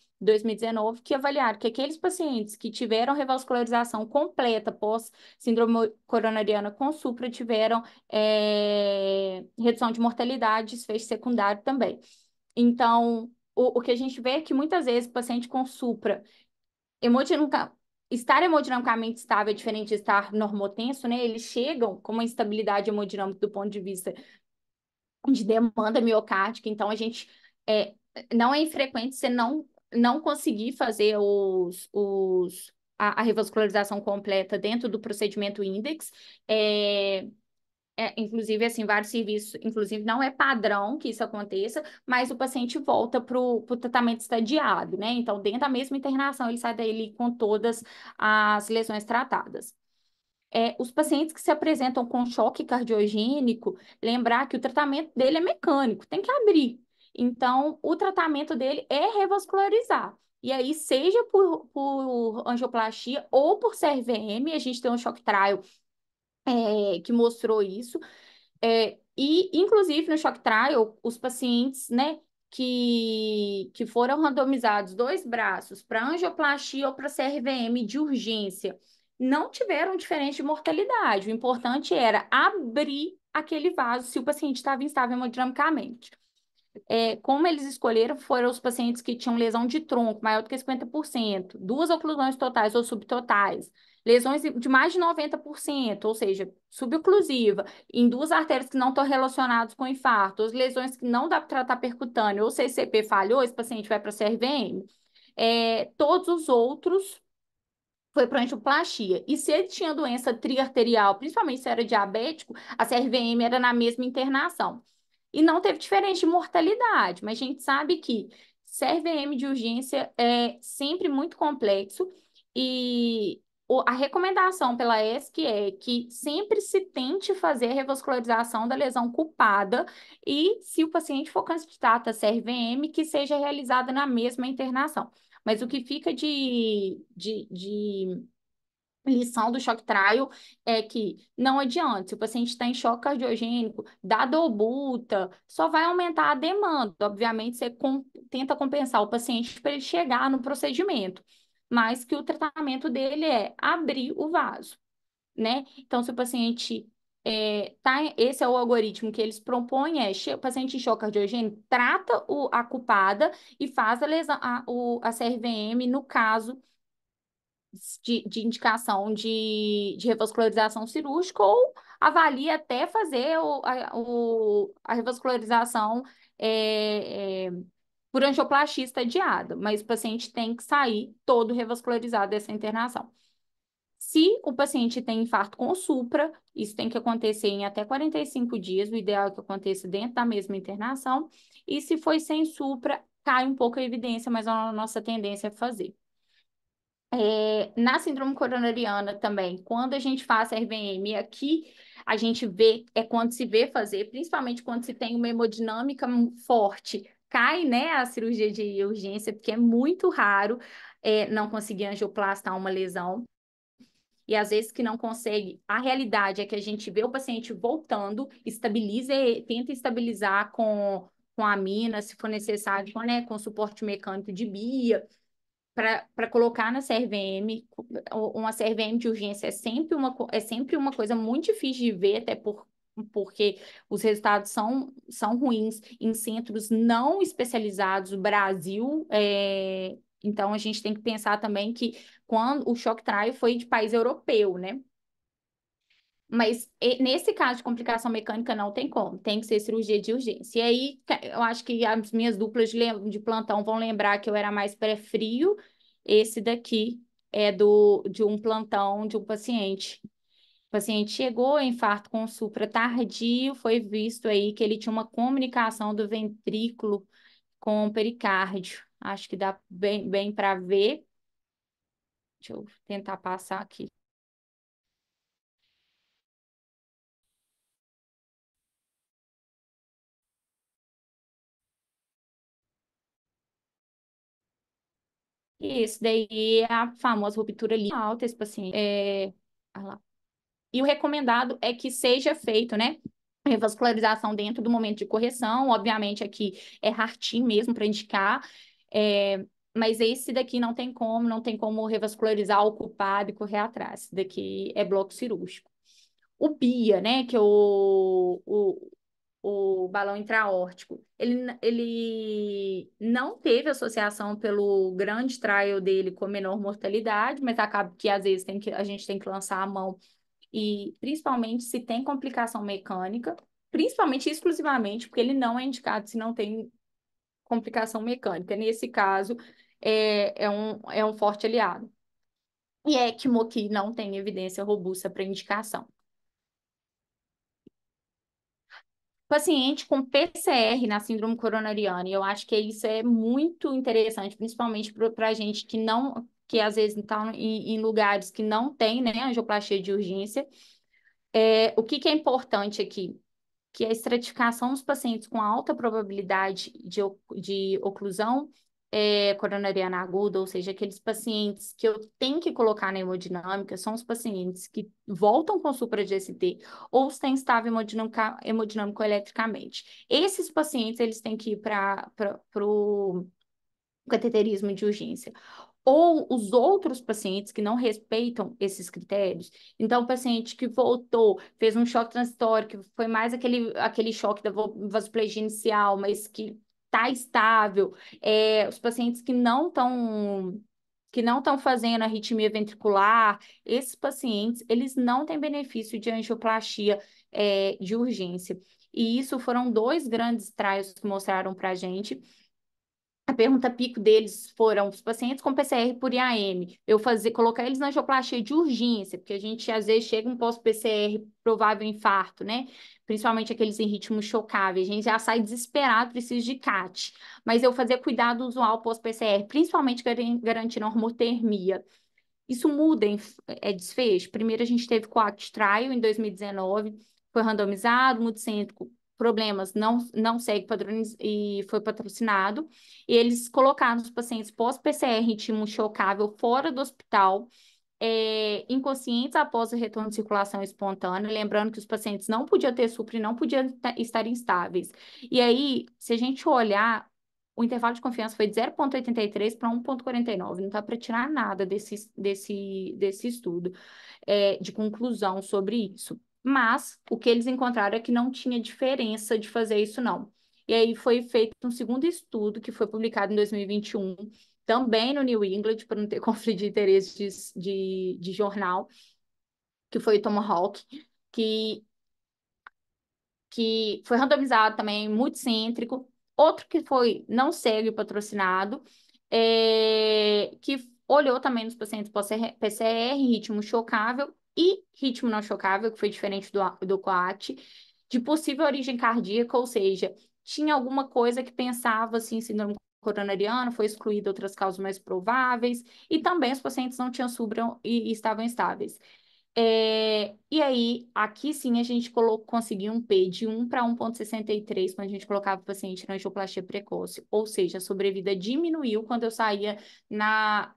que avaliaram que aqueles pacientes que tiveram revascularização completa pós síndrome coronariana com supra tiveram redução de mortalidade, desfecho secundário também. Então, o que a gente vê é que muitas vezes o paciente com supra, hemodinâmica, estar hemodinamicamente estável é diferente de estar normotenso, né? Eles chegam com uma instabilidade hemodinâmica do ponto de vista de demanda miocárdica, então é, não é infrequente você não conseguir fazer a revascularização completa dentro do procedimento index. Inclusive, assim, vários serviços, inclusive, não é padrão que isso aconteça, mas o paciente volta para o tratamento estadiado, né? Então, dentro da mesma internação, ele sai daí com todas as lesões tratadas. Os pacientes que se apresentam com choque cardiogênico, lembrar que o tratamento dele é mecânico, tem que abrir. Então, o tratamento dele é revascularizar. E aí, seja por angioplastia ou por CRVM, a gente tem um choque trial que mostrou isso. Inclusive, no Shock Trial, os pacientes, né, que foram randomizados dois braços para angioplastia ou para CRVM de urgência, não tiveram diferença de mortalidade. O importante era abrir aquele vaso se o paciente estava instável hemodinamicamente. Como eles escolheram, foram os pacientes que tinham lesão de tronco maior do que 50%, duas oclusões totais ou subtotais, lesões de mais de 90%, ou seja, suboclusiva, em duas artérias que não estão relacionadas com infarto, as lesões que não dá para tratar percutâneo, ou CCP falhou, esse paciente vai para CRVM. Todos os outros foi para angioplastia. E se ele tinha doença triarterial, principalmente se era diabético, a CRVM era na mesma internação. E não teve diferença de mortalidade, mas a gente sabe que CRVM de urgência é sempre muito complexo e a recomendação pela ESC é que sempre se tente fazer a revascularização da lesão culpada e, se o paciente for candidato a CRVM, que seja realizada na mesma internação. Mas o que fica de lição do choque trial é que não adianta, se o paciente está em choque cardiogênico, dá dobuta, só vai aumentar a demanda. Obviamente, você tenta compensar o paciente para ele chegar no procedimento, mas que o tratamento dele é abrir o vaso, né? Então, se o paciente esse é o algoritmo que eles propõem, o paciente em choque cardiogênico trata a culpada e faz a lesão, a CRVM no caso de indicação de revascularização cirúrgica ou avalia até fazer a revascularização por angioplastia estadiada, mas o paciente tem que sair todo revascularizado dessa internação. Se o paciente tem infarto com supra, isso tem que acontecer em até 45 dias, o ideal é que aconteça dentro da mesma internação, e se foi sem supra, cai um pouco a evidência, mas a nossa tendência é fazer. Na síndrome coronariana também, quando a gente faz RVM aqui, a gente vê, quando se vê fazer, principalmente quando se tem uma hemodinâmica forte, cai, né, a cirurgia de urgência, porque é muito raro não conseguir angioplastar uma lesão. E às vezes que não consegue, a realidade é que a gente vê o paciente voltando, estabiliza, tenta estabilizar com amina, se for necessário, com suporte mecânico de BIA, para colocar na CRVM, uma CRVM de urgência é sempre uma coisa muito difícil de ver, até porque os resultados são ruins em centros não especializados do Brasil. Então, a gente tem que pensar também que quando o Shock Trial foi de país europeu, né? Mas nesse caso de complicação mecânica não tem como, tem que ser cirurgia de urgência. E aí eu acho que as minhas duplas de plantão vão lembrar que eu era mais pré-frio. Esse daqui é de um plantão de um paciente. O paciente chegou, infarto com supra tardio, foi visto aí que ele tinha uma comunicação do ventrículo com o pericárdio. Acho que dá bem para ver. Deixa eu tentar passar aqui. E esse daí é a famosa ruptura ali alta, esse paciente. Ah lá. E o recomendado é que seja feito, né? Revascularização dentro do momento de correção. Obviamente, aqui é Hartim mesmo para indicar. Mas esse daqui não tem como revascularizar, ocupado e correr atrás. Esse daqui é bloco cirúrgico. O BIA, né? Que é o balão intraórtico, ele não teve associação pelo grande trial dele com menor mortalidade, mas acaba que às vezes a gente tem que lançar a mão, e principalmente se tem complicação mecânica, principalmente exclusivamente porque ele não é indicado se não tem complicação mecânica. Nesse caso, é um forte aliado. E ECMO que não tem evidência robusta para indicação. Paciente com PCR na síndrome coronariana, e eu acho que isso é muito interessante, principalmente para a gente que não, que às vezes está em lugares que não tem, né, angioplastia de urgência. O que é importante aqui? Que a estratificação dos pacientes com alta probabilidade de oclusão coronariana aguda, ou seja, aqueles pacientes que eu tenho que colocar na hemodinâmica, são os pacientes que voltam com supra de ST ou têm estável hemodinâmico eletricamente. Esses pacientes, eles têm que ir para o cateterismo de urgência ou os outros pacientes que não respeitam esses critérios. Então, o paciente que voltou, fez um choque transitório, que foi mais aquele choque da vasoplegia inicial, mas que está estável, os pacientes que não estão fazendo arritmia ventricular, esses pacientes, eles não têm benefício de angioplastia de urgência. E isso foram dois grandes trials que mostraram para a gente. A pergunta pico deles foram os pacientes com PCR por IAM. Colocar eles na angioplastia de urgência, porque a gente às vezes chega um pós-PCR provável infarto, né? Principalmente aqueles em ritmo chocável. A gente já sai desesperado, precisa de CAT. Mas eu fazia cuidado usual pós-PCR, principalmente garantindo hormotermia. Isso muda desfecho. Primeiro a gente teve COACT Trial em 2019, foi randomizado, multicêntrico, problemas, não segue padrões e foi patrocinado. E eles colocaram os pacientes pós-PCR ritmo chocável fora do hospital, inconscientes após o retorno de circulação espontânea, lembrando que os pacientes não podiam ter supra e não podiam estar instáveis. E aí, se a gente olhar, o intervalo de confiança foi de 0,83 para 1,49. Não dá para tirar nada desse estudo, de conclusão sobre isso. Mas o que eles encontraram é que não tinha diferença de fazer isso, não. E aí foi feito um segundo estudo, que foi publicado em 2021, também no New England, para não ter conflito de interesses de jornal, que foi o Tomahawk, que que foi randomizado também, multicêntrico. Outro que foi não segue patrocinado, que olhou também nos pacientes pós-PCR, ritmo chocável e ritmo não chocável, que foi diferente do COAT, de possível origem cardíaca, ou seja, tinha alguma coisa que pensava assim, síndrome coronariana, foi excluída outras causas mais prováveis, e também os pacientes não tinham subram e estavam estáveis. E aí, aqui sim, a gente conseguiu um P de 1 para 1,63 quando a gente colocava o paciente na angioplastia precoce. Ou seja, a sobrevida diminuiu quando eu saía na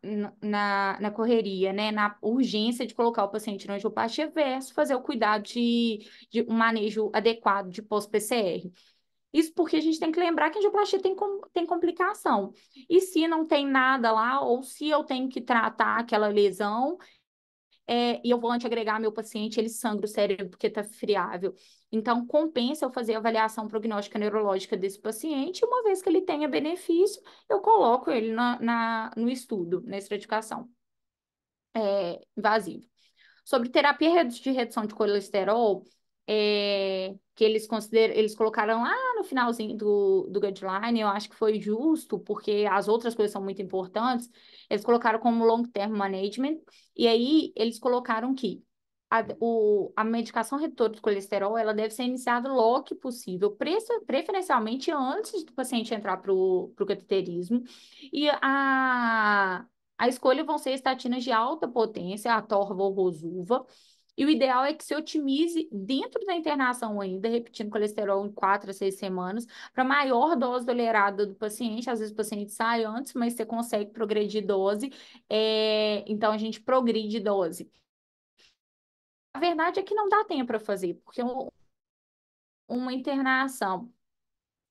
correria, né? Na urgência de colocar o paciente na angioplastia versus fazer o cuidado de um manejo adequado de pós-PCR. Isso porque a gente tem que lembrar que a angioplastia tem complicação. E se não tem nada lá, ou se eu tenho que tratar aquela lesão, e eu vou anteagregar meu paciente, ele sangra o cérebro porque está friável. Então, compensa eu fazer a avaliação prognóstica neurológica desse paciente, uma vez que ele tenha benefício, eu coloco ele no estudo, na estratificação invasiva. Sobre terapia de redução de colesterol, que eles colocaram lá no finalzinho do guideline, eu acho que foi justo, porque as outras coisas são muito importantes, eles colocaram como long-term management, e aí eles colocaram que a medicação redutora de colesterol, ela deve ser iniciada logo que possível, preferencialmente antes do paciente entrar para o cateterismo, e a escolha vão ser estatinas de alta potência, a Atorva ou Rosuva, e o ideal é que se otimize dentro da internação ainda, repetindo colesterol em 4 a 6 semanas, para maior dose tolerada do paciente. Às vezes o paciente sai antes, mas você consegue progredir dose, então a gente progride dose. A verdade é que não dá tempo para fazer, porque uma internação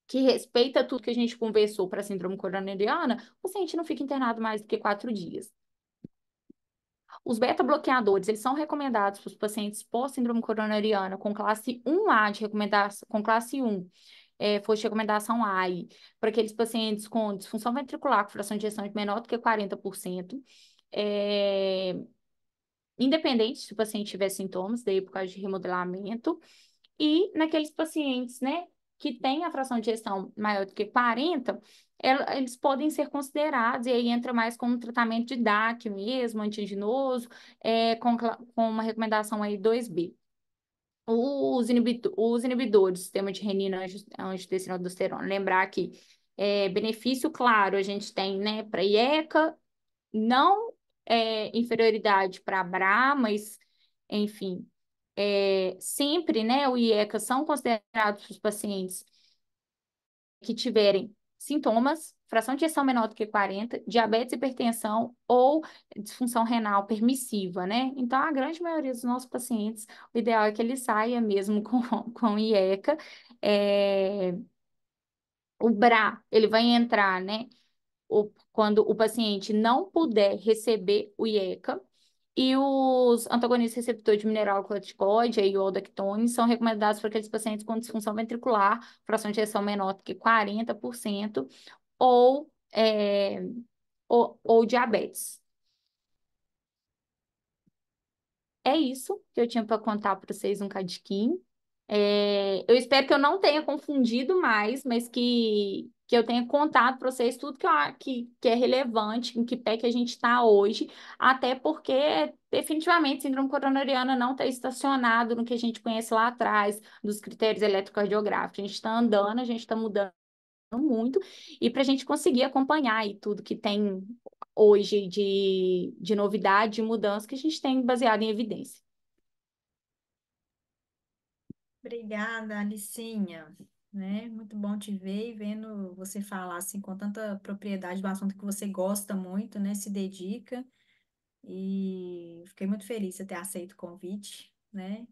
que respeita tudo que a gente conversou para a síndrome coronariana, o paciente não fica internado mais do que 4 dias. Os beta-bloqueadores, eles são recomendados para os pacientes pós-síndrome coronariana com classe 1A de recomendação, com classe 1, foi de recomendação AI, para aqueles pacientes com disfunção ventricular, com fração de ejeção de menor do que 40%, é, independente se o paciente tiver sintomas, daí por causa de remodelamento, e naqueles pacientes, né, que têm a fração de ejeção maior do que 40, eles podem ser considerados, e aí entra mais como um tratamento de DAC mesmo, antiaginoso, com uma recomendação aí 2B. Os inibidores do sistema de renina, angiotensina aldosterona, lembrar que benefício claro a gente tem, né, para IECA, não inferioridade para BRA, mas, enfim, sempre, né, o IECA são considerados os pacientes que tiverem sintomas, fração de ejeção menor do que 40, diabetes, hipertensão ou disfunção renal permissiva, né? Então, a grande maioria dos nossos pacientes, o ideal é que ele saia mesmo com IECA. O BRA, ele vai entrar, né? Quando o paciente não puder receber o IECA, e os antagonistas receptor de mineralocorticoide, aí, o aldactone, são recomendados para aqueles pacientes com disfunção ventricular, fração de ejeção menor do que 40%, ou, ou diabetes. É isso que eu tinha para contar para vocês um cadiquinho. Eu espero que eu não tenha confundido mais, mas que eu tenha contado para vocês tudo que é relevante, em que pé que a gente está hoje, até porque definitivamente síndrome coronariana não está estacionado no que a gente conhece lá atrás, dos critérios eletrocardiográficos. A gente está andando, a gente está mudando muito, e para a gente conseguir acompanhar aí tudo que tem hoje de novidade, de mudança que a gente tem baseado em evidência. Obrigada, Alicinha. Né? Muito bom te ver e vendo você falar assim com tanta propriedade do assunto que você gosta muito, né? Se dedica. E fiquei muito feliz de ter aceito o convite, né?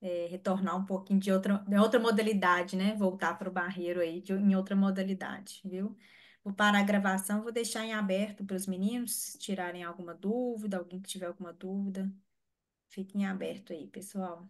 Retornar um pouquinho de outra modalidade, né? Voltar para o barreiro aí em outra modalidade, viu? Vou parar a gravação, vou deixar em aberto para os meninos tirarem alguma dúvida, alguém que tiver alguma dúvida, fiquem aberto aí, pessoal.